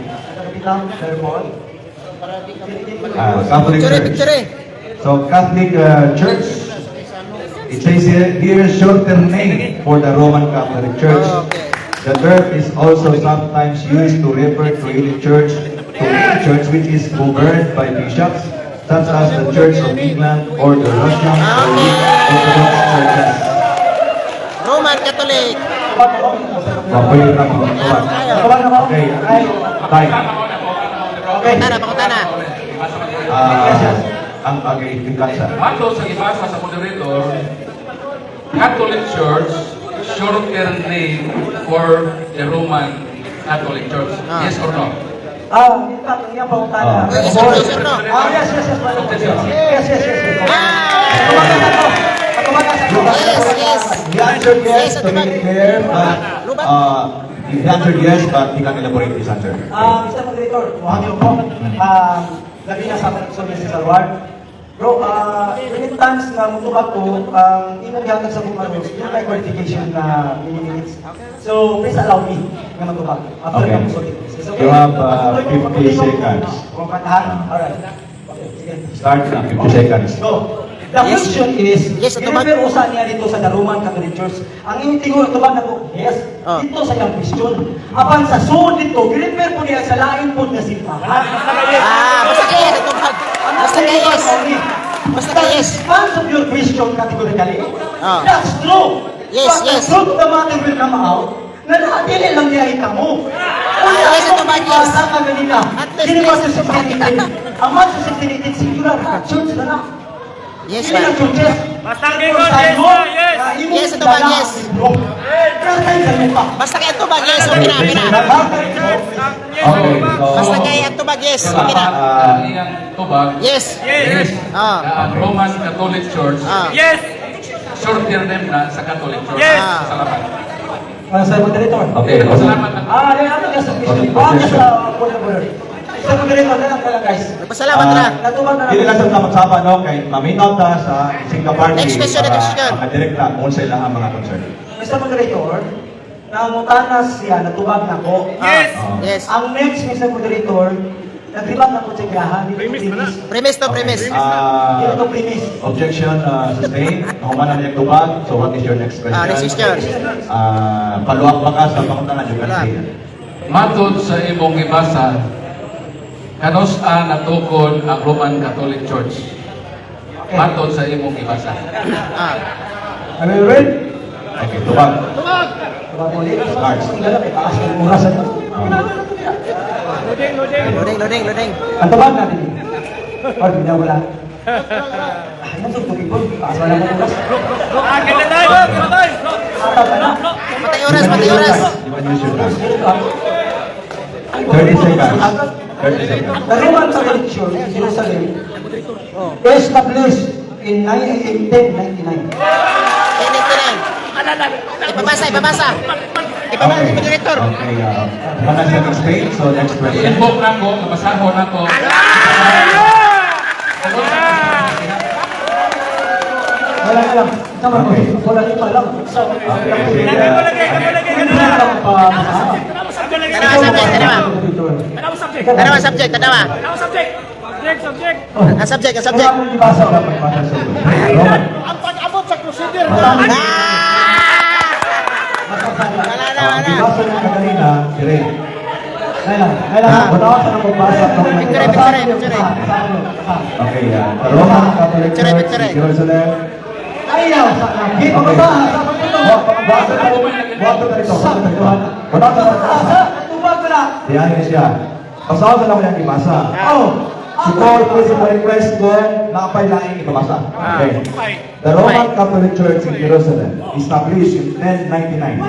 Catholic Picture. Church. So, Catholic Church, it says here shorter name for the Roman Catholic Church. Okay. The term is also sometimes used to refer to any church, which is governed by bishops, such as the Church of England or the Russian or Orthodox churches. Roman Catholic. Okay, okay, time. Okay. Pakutana. Ang pag-iikansa. Matod sa ibasa sa moderator, Catholic Church, shorter name for the Roman Catholic Church. Yes or no? In fact, ang iyang pangutana. Yes or no? Yes. Yes. He answered yes, Yes, to make it clear, but he answered yes, but he can elaborate his answer. Mr. Moderator, muhangyo po. Labi na sa pag-examine sa Lord. Bro, remittance nga mutubag ko, inaghatag sa buong arroz, yun may qualification na minutes. So, please allow me na matubag. After Okay. na po sorry. So, You have 50 seconds. Kung kantahan, alright. Okay, sige. Start na, 50 seconds. So, the Yes. question is, Yes, atubag. i-refer usa niya dito sa the Roman Catholic Church. Ang iyong tingog atubag na ko, yes, Oh. dito sa iyang question. Apan sa sud dito, i-refer po niya sa lain po na simbahan. Basta kay yes. Atubag. Basta kay yes. Basta kay yes. Response of your question categorically, Ah. that's true. Yes, But yes. the truth of the matter will come out na nakatili lang niya itamo. yes, atubag, yes. Sa kanila, At least, hindi ba yes, sa sinitid? Ang mas sa sinitid, singular, church na lang. Yes, Hindi lang sir. churches. Basta ang gingon, yes na, yes. Yes, atubag, yes. Basta kay atubag yes. Okay na. Okay, so... Basta kay atubag yes. Okay na. Ang iyang tubag, Yes. yes. Ah. Ang Roman Catholic Church, Yes. shorter name na sa Catholic Church. Yes. Salamat. Sa moderator. Okay, Salamat. Ano ka sa question? Sa collaborator. Sa moderator na lang pala guys. Pasalamat na. Natubag na Hindi lang sa tamat-sapa, no? Kay maminaw ta sa Singapore. Next question. Makadirect lang kung sila ang mga concern. Mr. Moderator, namutanas siya, natubag na ko. Yes. Yes. Ang next, Mr. Moderator, nagribag na ko sa grahan. Premise to premise. Dito premise. Objection sustained. Nakumanan niyang tubag. So what is your next question? Next question. Paluak ba ka sa pangutangan? You can say. Matod sa imong ibasa, kanos-a natukod ang Roman Catholic Church? Matod sa imong ibasa. Are you ready? Okay, tubag. Tubag ulit. Ang galap, itaas ng oras na. Loading. Ang tubag natin. Or, hindi na wala. Ayan, so, tubig po. Taas wala ng oras. Ganda tayo. Ataw ka na. Matay oras. You can use your time. 30 seconds. 30 seconds. The Roman Catholic Church in Jerusalem established in 1099. Ipabasa. Okay. Okay, Manas can explain. So next question. Invoke na ko, mabasahon na ko. Wala. Sama mo. Wala lima lang. Tanawa subject. Ang subject. Wala akong ibasa dapat para sa ito. Wala. Ibasa niya kanina, si Ray. Kailan, wala ka sa nagbabasa. Picture. Okay, the Roman Catholic Church Picture. in Jerusalem. Ayaw, hindi pa mabaha. Basa tayo dito. Wala ka sa nagbabasa. Diyan siya. Basahan na lang yung ibasa. Si Paul is the request ko na pailaing ibabasa. Okay. The Roman Catholic Church in Jerusalem, established in 1099.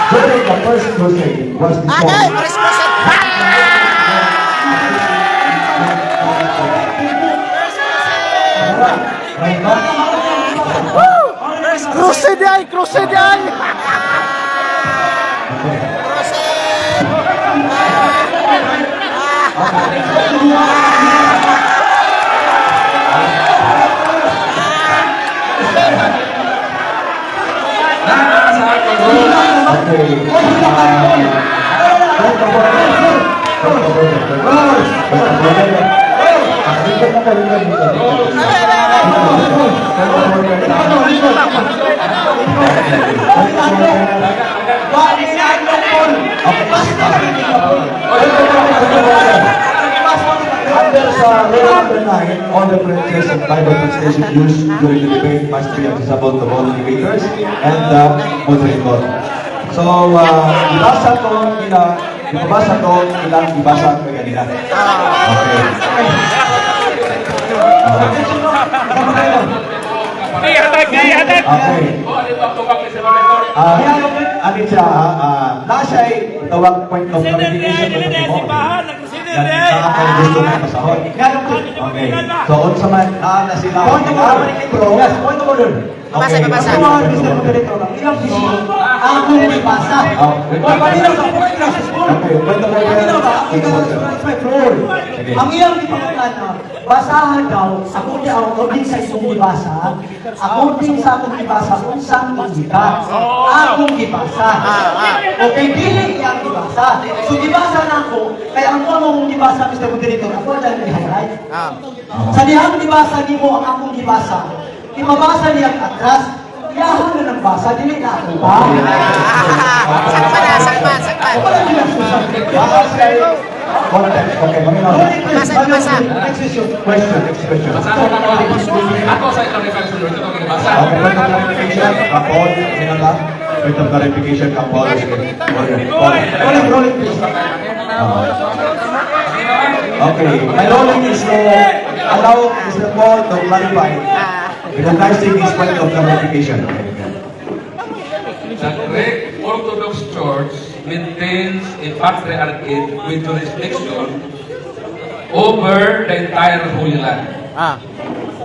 During the First Crusade, was dissolved. Crusade ay! Under sa Rule Number 9, all the references and Bible translation used during the debate must be accessible to all debaters and the moderator. So, ibabasa ko ilang ibasa ko kanina. Okay. Hatag. Okay. Ano siya, nasa'y tawag point of clarification ko sa mo. Yan gusto na pasahod. Okay. So, unsa man na sila. Point of order. Yes, point of order. Babasa. Ako ibasa. Okay, point of order. Ang iyang ipangatan na basahan daw according sa isong ibasa, according sa akong ibasa kung saan magika. Akong ibasa. Okay, dili iyang ibasa. So ibasa na ako, kaya ang mong ibasa, Mr. Moderator, ako dahil i-highlight. Sa dihang ibasa ni mo ang akong ibasa, ibabasa niya ang atras, iyahan na ng basa, dili na ako ba? Sakpan. Context. Okay, Basa. Next question. Ako sa clarification, ito ko nabasa. Okay, point of clarification. Kapol, point of clarification, Kapol. Rolling, please. Okay, my rolling is to allow Mr. Paul to clarify. Recognizing his point of clarification. The Greek Orthodox Church maintains a patriarchate with jurisdiction over the entire Holy Land.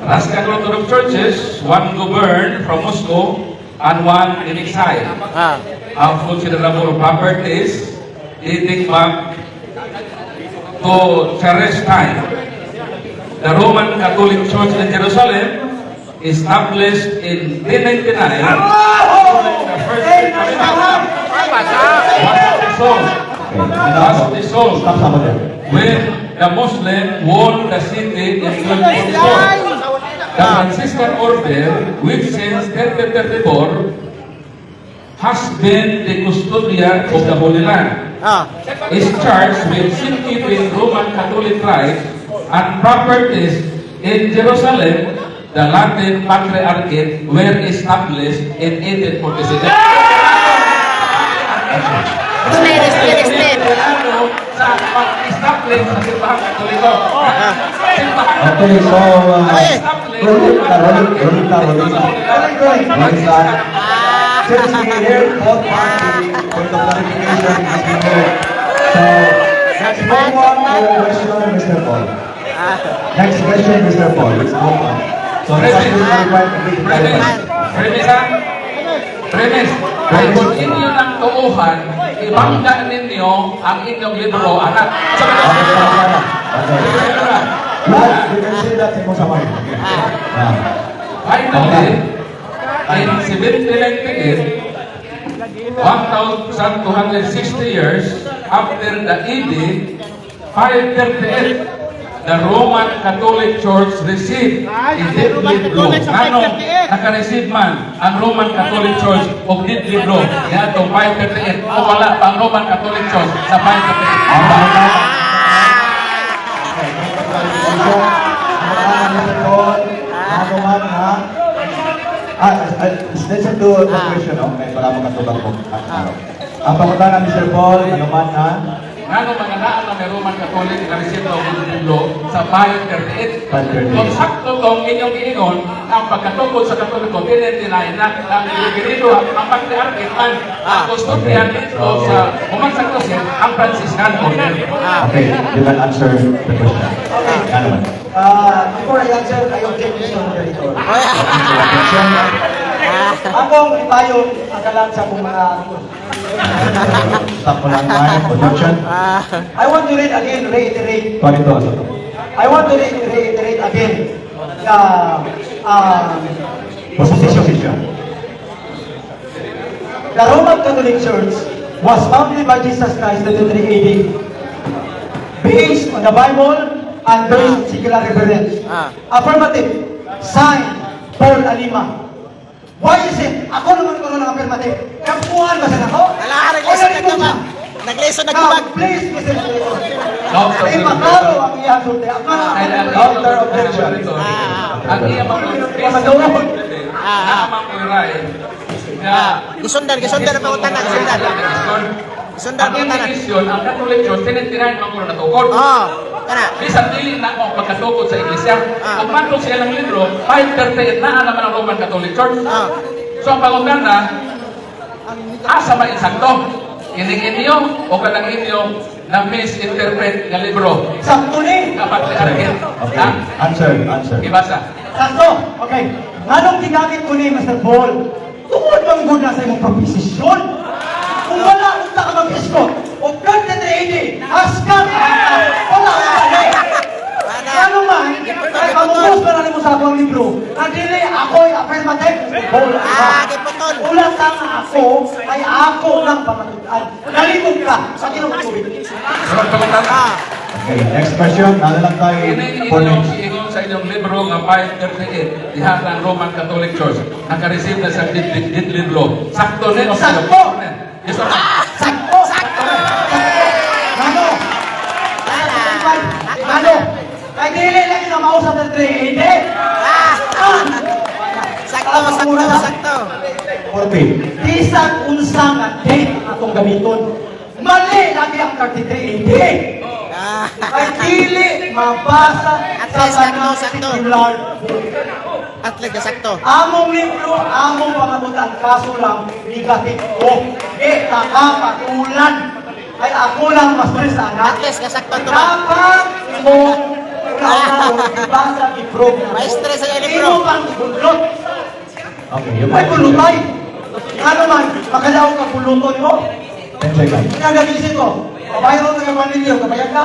Russian Orthodox churches, one governed from Moscow and one in exile, have considerable properties dating back to Tsarist time. The Roman Catholic Church in Jerusalem, established in 1099, the first was dissolved when the Muslim won the city in 1244. The Franciscan Order, which since 1334 has been the custodian of the Holy Land, is charged with safekeeping Roman Catholic rights and properties in Jerusalem. The Latin Patriarchate were established in 1847. Explain. Sa pag-establish sa Simbahan Katoliko. Okay, so, rolling. Since we heard both parties, point of clarification has been heard. So, next one, question, Mr. Paul. Next question, Mr. Paul. Let's go on. So, Premise, ay kung inyo ng tuuhan, ibangga ninyo ang inyong libro, anak. Sa we can say that in Mosamay. Finally, in 1798, 1,260 years after the AD 538, the Roman Catholic Church received a deadly blow. Anong naka-receive man ang Roman Catholic Church of deadly blow? Yan itong 538. O wala pa ang Roman Catholic Church sa 538. Let's do the question, no? May para makatulong po. Ang pangutana ni Sir Paul, ano man na? Ngano mga naan ng Roman Catholic na receive of deadly blow sa 538. 538. Kung sakto tong inyong iingon, ang pagkatukod sa Katoliko, pinintinayin na ang Igirido, ang Patriarchate, ang Custodian dito sa Umansang Jose, ang Franciscan Order. Okay, you can answer the question. Ano man? Before I answer, I object Mr. Moderator. Question? Akong ipayong akalan sa akong mga Stop mo lang tayo. Objection? I want to read again, reiterate. Parito, asa to? I want to reiterate again the Position. the Roman Catholic Church was founded by Jesus Christ in 33 AD, based on the Bible and based on secular reference. Affirmative. Signed, Paul Alima. Why is it? Ako naman ko ng affirmative. Kapuhan ba sa ako? Wala ka, nag-lesson na ka ba? Nag-lesson na ka ba? Now, please, Mr. Moderator. No, Ay, makaro ang iyang sulti. Counter objection. Ang iya mga naamang ko right na Gisundan ang pangutana, gisundan. Gisundan ang ang pangutana. institusyon, ang Catholic Church, tinitirahin mga kulo na tukod. Kana. Bisan dili na ako pagkatukod sa iglesia. Kung manto siya ng libro, 538 na naman ang Roman Catholic Church. So ang pangutana, asa ba insakto? Ining inyo o kanang inyo na misinterpret ng libro? Sakto ni. Kapag liarkin. Okay, answer. Ibasa. Sakto. Okay. Anong ginamit ko ni Mr. Paul? Tungod bang guna sa imong proposisyon? Kung wala, unta ka mag-isko. O 3380, askan ka. Wala ka mali. Ano man, ay pamubos pa na mo sa akong libro. Nandili, ako'y affirmative, Mr. Paul. Kiputol. Ulang tama ako, ay ako ng pamatutan. Nalimog ka sa kinutubig. Sunod pangutana. Okay, next question. Ano lang tayo Ini for inyong next? ingon sa inyong libro nga 538, diha ng Roman Catholic Church, naka-receive na sa deadly blow. Sakto ni o Sakto! Yes or no? Sakto! Ano? Ano? Kay dili lang na mausap ng 380. Sakto. 40. Bisag unsa nga date ang atong gamiton. Mali lagi ang 3380. Ay dili mabasa sa kanang secular book. At lega sakto. Among libro, among pangabutan, kaso lang negatibo. Nakapatulan. Ay ako lang mas At presana. least kasakto to ba? Dapat mo ibasa i-prove. Maestre sa iyo, libro. Imo pang ibulot. Okay, you Ay kulutay. Ano man, makalaw ka puluton mo. 10 seconds. Pinagagising ko. Kabayan ko ng 1 million, kabayan ka?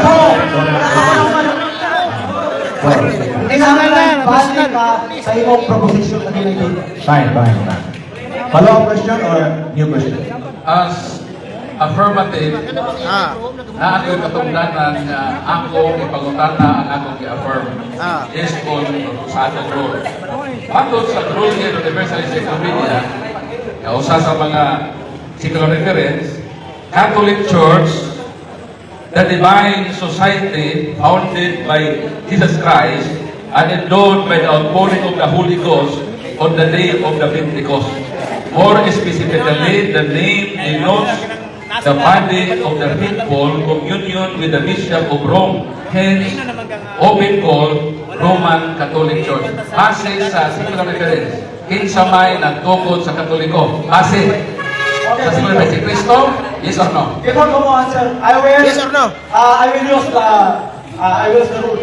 Oo. Kailangan lang balik ka sa iyong proposition na ginagin. Fine. Follow-up question or new question? As affirmative, na ako yung katungdanan nga ako ipangutana ang akong i-affirm based on sa atong rule. Patod sa rule ni Universal Encyclopedia, usa sa mga secular reference, Catholic Church, the Divine Society founded by Jesus Christ and endowed by the outpouring of the Holy Ghost on the day of the Pentecost. More specifically, the name denotes the body of the faithful communion with the Bishop of Rome, hence often called Roman Catholic Church. Base sa secular reference, kinsa may nagtukod sa Katoliko. Base sa secular reference, si Cristo, yes or no? Before ko mo answer, I will... Yes or no? I will use the rule.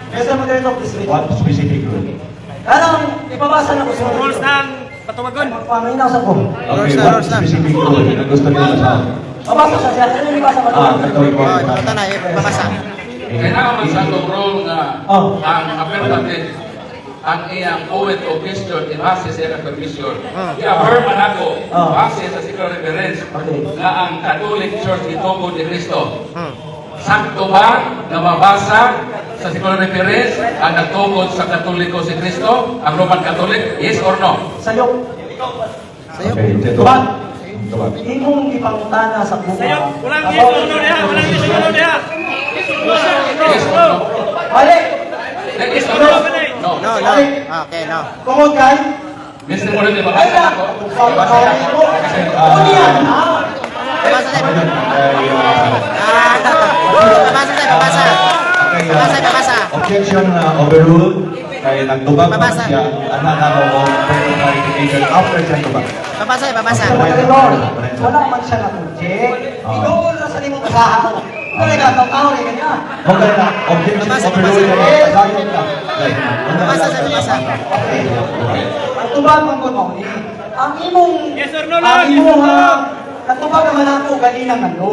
Mr. Moderator, please read. What specific rule? Anong ipabasa na ko sa Rules ng patuwagon. Paminaw sa ko. Okay, Rules what na. specific rule na gusto niyo masabi? Mabasa sa siya. Ano yung ibasa pa? Catholic Oh, Church. ito na, papasa. Kailangan man sa itong rule nga Oh. ang affirmative ang iyang poet o question ibase sa iyang permission. I-affirm man ako, base sa secular reference, na ang Catholic Church itugon ni Cristo. Sakto ba na mabasa sa secular reference ang nagtugod sa Katoliko si Cristo, ang Roman Catholic? Yes or no? Sayo. Okay, ito. Tubag. Tubag. Imong ipangutana sa buka. Sayo, walang yes or no diha, walang yes or no diha. Yes or no? Balik. Yes or no? No. No, no. Okay, no. Tungod kay. Mr. Moreno, Ay babasa na. ako. Babasa ko. Uniyan, ha? Babasa tayo. Ay, Babasa tayo, babasa. Babasa, babasa. objection overruled. Kaya nagtubag naman Babasa. siya. Anak na ako o clarification after siya tubag. Babasa, babasa. Moderator, wala man siya na project. Igool na sa limong kasahan mo. Kaya katao-tao rin kanya. Okay na, objection Babasa, overruled. babasa. Kasayot ka. Babasa, babasa. Okay. Ang tubag man ko ni. Ang imong Yes or no lang, ang yes or imong no. natubag naman ako ganina nga no.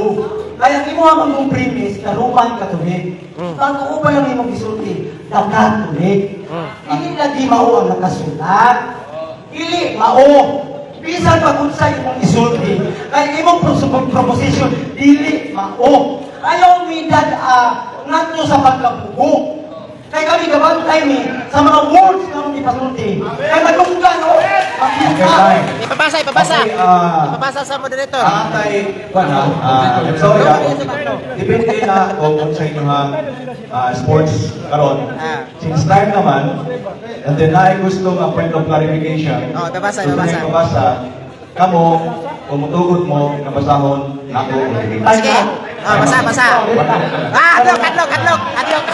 Kaya ang imong mong premise na Roman Catholic. Bago ko pa yung imong gisulti, the Catholic. Hindi lagi mao ang nakasulat. Ili mao. Bisan pa kung sa imong isulti, kaya imong proposition, dili mao. Ayaw mi dad ngadto sa pagkabugo. Kaya kami gabantay mi sa mga words na mong ipasulti. Kaya madunggan o. Okay, fine. Ipabasa, ipabasa. Okay, Ipabasa sa moderator. Antay, I'm sorry depende na kung sa inyong sports karon. Since time naman, and then na gusto nga point of clarification. Oh, babasa, gusto babasa. niyo babasa, kamo, kung mutugod mo, nabasahon, nako, Sige. Oh, basa, basa. Adlok, adlok, adlok. Adlok.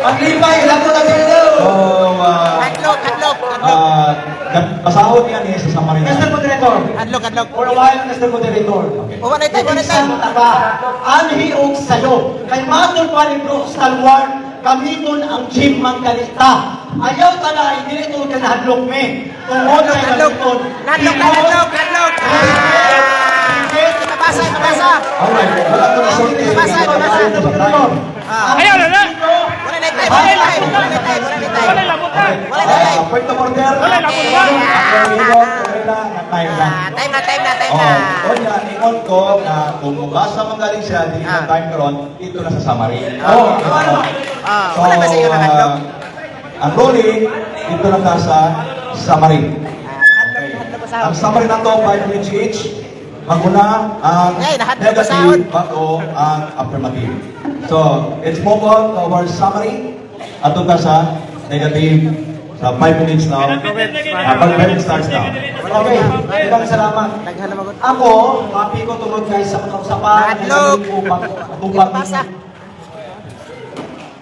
Paglipay, ilang ko na dito. So, Adlok, adlok, adlok. basahon yan eh sa Samarin. Mr. Moderator, Adlok, adlok. for a while, Mr. Moderator. Oh, wala tayo, wala tayo. Isang taba, anhi og sayo. Kay matol pa ni Bro Stalwart, kamiton ang gym magkalita. Ayaw talay, dito ka na hadlok me. Tungod kay Adlok, kamiton. adlok, adlok, adlok. Ipabasa, ipabasa. Alright, wala ko na sorte. Babasa, babasa. Ayaw na na. Wala na tayo, wala na tayo, wala na tayo, wala na tayo. Wala lang puta. Wala na tayo. Point of order. Wala lang puta. Time na. Time na, time na, time Oh, na. o niya, ingon ko na kung mabasa man galing siya, di na time karon, ito na sa summary. Wala ba sa iyo ng adlok? Ang ruling, ito na ka sa summary. Ang summary na to, 5 minutes each. Maguna ang Ay, nahadlok ba sa negative bago ang affirmative. So, let's move on to our summary. Ato ka sa negative sa 5 minutes now. 5 minutes starts now. Okay, maraming salamat. Naghanap ako. Ako, mapi ko tungod guys sa pag-usapan. Adlok. Ipabasa.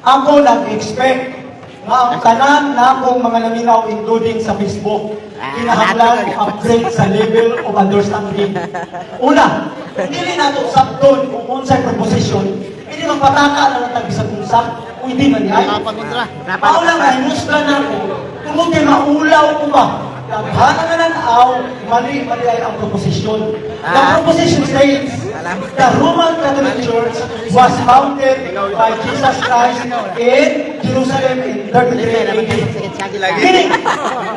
Ako nag-expect na ang tanan na akong mga naminaw including sa Facebook, kinahanglan upgrade sa level of understanding. Una, hindi na ito sabton kung unsay proposition, hindi magpataka na lang tag-bisag-usap, kung hindi man yan. Paulang na hinusgan na ako, tungkol kay maulaw ko ba? Daghan na nanaw, mali ay ang proposition. The proposition states, the Roman Catholic Church was founded by Jesus Christ in Jerusalem in 33 AD. Meaning,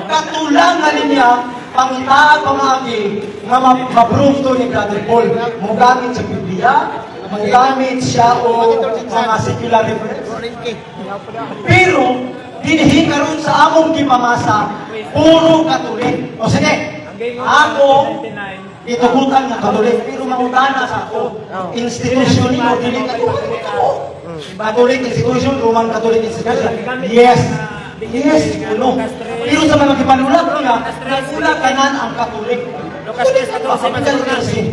katulangan niya, pangitaag pamagi, nga ma-prove to ni Brother Paul. Mugamit sa Biblia, mugamit siya o mga secular reference. Pero, dinhi karon sa among gimamasa, puro Katolik. O sige, ako, itugutan nga Katolik, pero mangutana sa ako, institusyon mo, dili Katolik institution, Roman Catholic institution. Yes. Yes, ano. Pero sa mga gipanulat niya, nagula kanan ang Katolik. Lucas 3:14.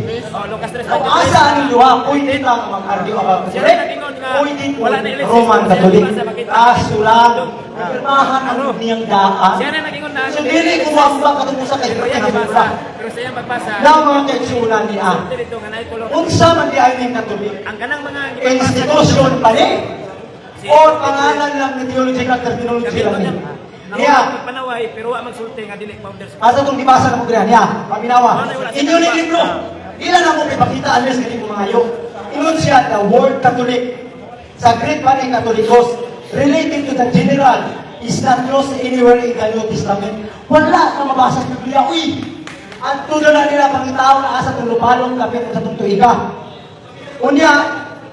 Lucas 3:14. Kung asa ang luha, pwede lang mag-argue ang Katolik, pwede po Roman Catholic. Kaso lang, pirmahan ang niyang daan. Siya na nagingon na. So, dili ko wabba katungkol sa Pero kaibigan yan na magbasa. mula. Pero sa iyang magbasa. Na mga kaitsunan niya. Dito nga naitulo. Unsa man di ay ning Katolik? Ang kanang mga Institution pa ni? O pangalan lang ng theological terminology lang ni? Niya, panaway pero wa magsulti nga dili founders. asa itong dibasa ng mga niya, paminawa. Inyo ni libro, ilan ako ipakita unless ganito mga yo. ingon siya, the word Catholic, sa Greek man ang Katolikos, related to the general, is not used anywhere in the New Testament. Wala na mabasa sa Biblia. Uy! At tulo na nila pangitao na asa itong lupalong kapit sa itong tuiga. Unya,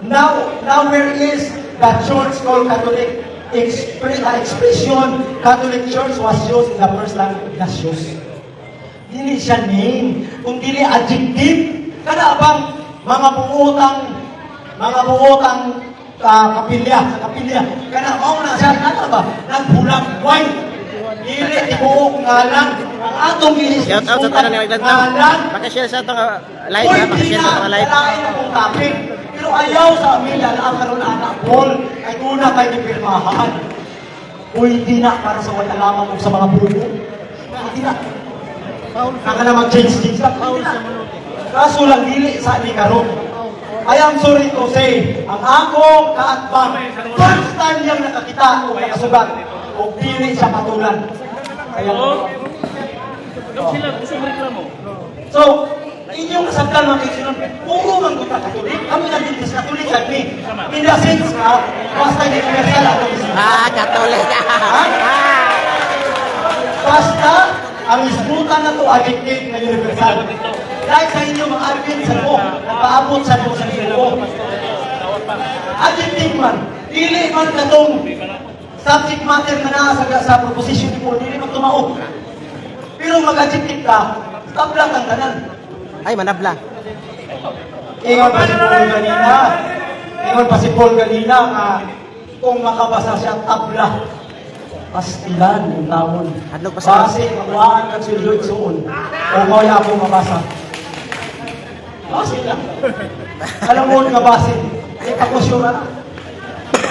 now where is the church called Catholic? The expression Catholic Church was used in the first language, was used. Dili siya name, kung dili adjective, kada bang mga buotang kapilya, sa kapilya, kana mao na siya, ano ba, nagbulag wine, dili tibuok ngalan, ang atong Shout out sa tanan ni Maglantaw. Maka-share sa itong live ha. Maka-share sa itong live. Kalain akong topic, pero ayaw sa amin na ang karoon anak Paul, ay una kay nipirmahan. Pwede na para sa wala lamang mo sa mga buko. Pwede na. Kaka na mag-change lang. Pwede na. Kaso lang dili sa ni karon. I am sorry to say, ang akong kaatbang, first time niyang nakakita o nakasugat, o dili siya patulan. Kaya, so, inyong kasabtan mga kaisunod, puro man kita Katolik, kami na din sa Katolik at me. In the sense na, basta universal ako Katolik. basta, ang isbutan na to adjective na universal. Dahil sa inyo mga argument sa mo, napaabot sa mo sa mo. Adjective man, dili man katong subject matter na nasa sa proposition mo, dili man tumao. Pero mag-adjective ka, tabla kang tanan. Ay, manabla. Ingon pa si Paul kanina. Ingon pa si Paul kanina nga kung makabasa siya tabla. Pastilan yung tawon. Hadlok pa sa Base, magwaan kang silyo'y suon. O mo ya po mabasa. Base lang. Alam mo nga base. Ay kaposyon na.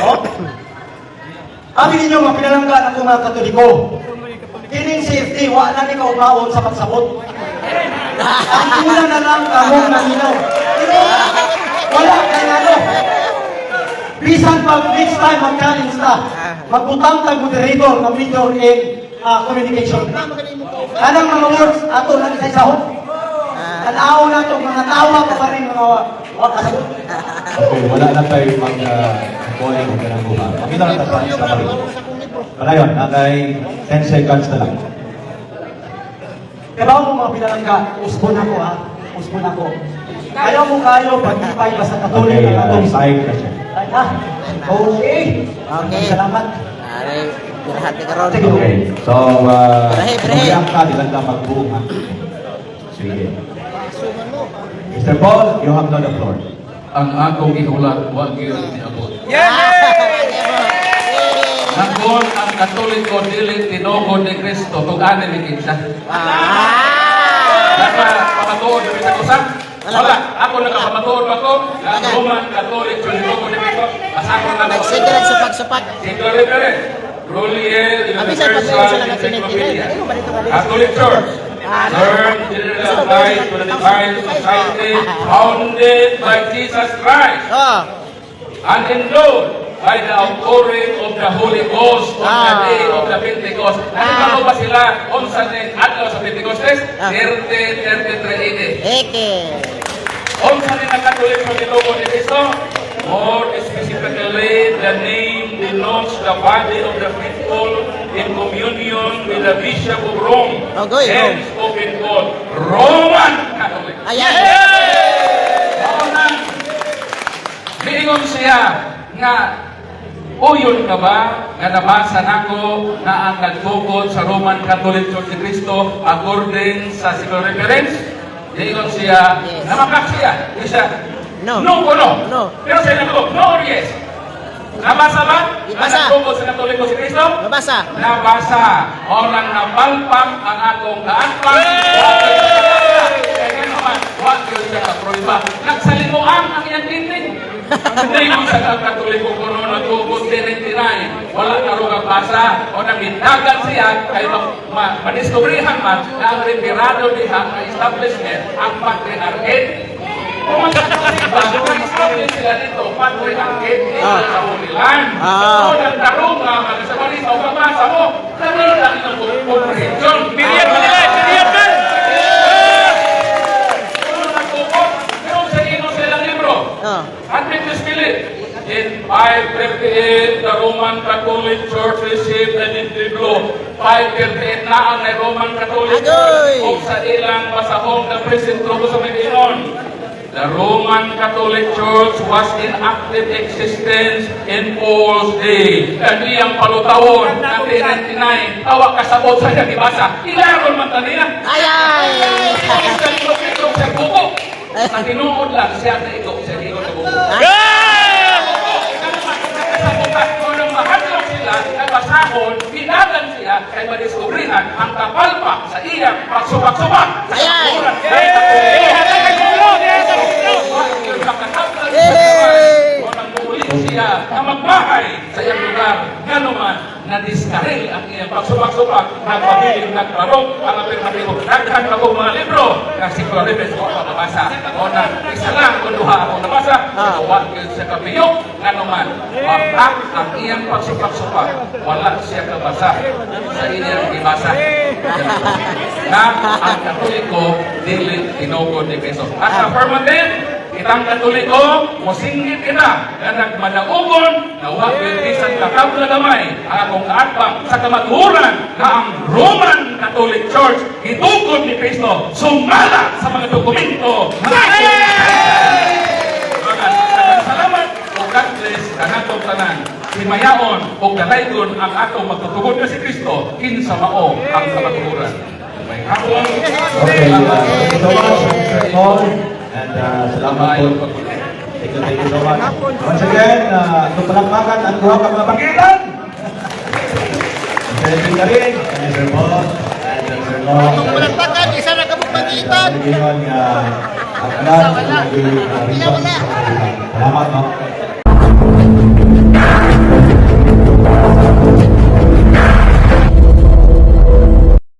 O? Amin ninyo mga pinalanggan ako mga Katoliko. Kining safety, wala ni ka umawon sa pagsabot. Ang una na lang kamong naminaw. Pero wala kay ano. Bisan pag next time mag-challenge na, magbutang tag moderator na major in communication. Anong mga words ato lang sa isahon? Tanaw na ito, mga tawa pa rin mga wakasagot. Okay, wala na tayo mag-calling o ganang buha. Makita lang tayo sa parinig. Ngayon, nakay 10 seconds na lang. Kaya mo mga pinalangga, usbon ako ha. Usbon ako. Ayaw mo kayo pag-ipay ba sa Katolik Okay, na Katolik? side na siya. Okay. Okay. Salamat. Ari, birahat ni karon. Okay, so, Brehe. mag-react ka, di lang ka magbuong ha. Sige. Mr. Paul, you have now the floor. Ang akong ihulat, wag yun niabot. Nagol ang Katoliko dili tinugod ni Kristo kung ano ni kinsa. Nakapamatuod na kita ko sa? Wala. Ako nakapamatuod ako. Ang Roman Catholic tinugod ni Kristo. Asako na ako. Sige lang supak-supak. Sigurado ka rin. Rolier, Abi sa pagkakas Universal lang Encyclopedia. Ano ba dito ba? Catholic Church. Third general to the divine society founded by Jesus Christ Oh. and endowed by the outpouring of the Holy Ghost on the day of the Pentecost. Ano ba sila? Unsa din adlaw sa Pentecostes? 33 AD. Eke. Unsa din ang Katolik sa tinugon ni Kristo? More specifically, the name denotes the body of the faithful in communion with the Bishop of Rome. Ogoy, Hence, often called Roman Catholic. Ayan. Biingon siya nga, uyon ka ba nga nabasa nako na ang nagtukod sa Roman Catholic Church ni Cristo according sa secular reference? Biingon siya, namakak siya. Di siya, No. No ko no. No. Pero siya nako, no or yes? Nabasa ba? Ibasa. Ang nagtukod sa Katoliko si Cristo? Mabasa. Nabasa. Orang napalpak ang akong kaatpang. Kaya naman, wag yun siya kaproiba. Nagsalimuang ang iyang tinig. Hindi mo sa Katoliko kuno nagtukod din 99. Wala na rin ang basa. O namintagan siya, kaya madiskubrihan man na ang retirado diha ang establishment ang patriarchate. Kung ang establish sila dito, patriarchate sa Unilan. So, nagtarong nga, magsasabalit o kabasa mo, sabi lang ng comprehension. Pilihan mo nila! Pilihan mo! Pero nagtukod, pero sa ino silang libro. Oh. bersikulo 5:38 na ang Roman Catholic Agoy! o sa ilang basahong na presentro ko sa Medinon. The Roman Catholic Church was in active existence in Paul's day. At iyang palutawon, 1999, tawag kasabot sa iyang ibasa. Ilaron man taniya. Ay, ay! Ito sa buko. Ang tinuod lang siya na ito sa ito sa buko. Kung nang mahadlok sila, ay basahon, pinagan siya, ay madiskubrihan ang kapalpak sa iyang pagsubak-subak. Ay, ay! Siya na magbahay sa iyang lugar. Ganuman, na-diskaril ang iyang pagsubak-subak, nagpabiling, nagbarok, ang apirmatibo. Nagdahan ako mga libro, na si Floribes ko ako nabasa. O na, isa lang kung duha ako nabasa, huwag yun sa kapiyok. Ganuman, wag ang iyang pagsubak-subak, wala siya kabasa sa iyang ibasa. Na ang Katoliko, dili tinugod ni Cristo. At ang permanent, kitang Katoliko, musinggit kita na nagmadaugon na huwag bilisan kakabla gamay ang akong kaatbang sa kamatuhuran na ang Roman Catholic Church itugod ni Cristo sumala sa mga dokumento. Salamat o God bless kanatong tanan. Himayaon o kalaygon ang atong magtutugod na si Cristo kinsa mao ang kamatuhuran. May hapon. Okay, thank you so much, Mr. Paul. And salamat po. Thank you so much. Once again, itong palakpakan ang duha ka mga bagitan. Mr. Edwin Karin, and Mr. Paul, and Mr. Long. Itong palakpakan, isa na kabog magitan. Salamat, no?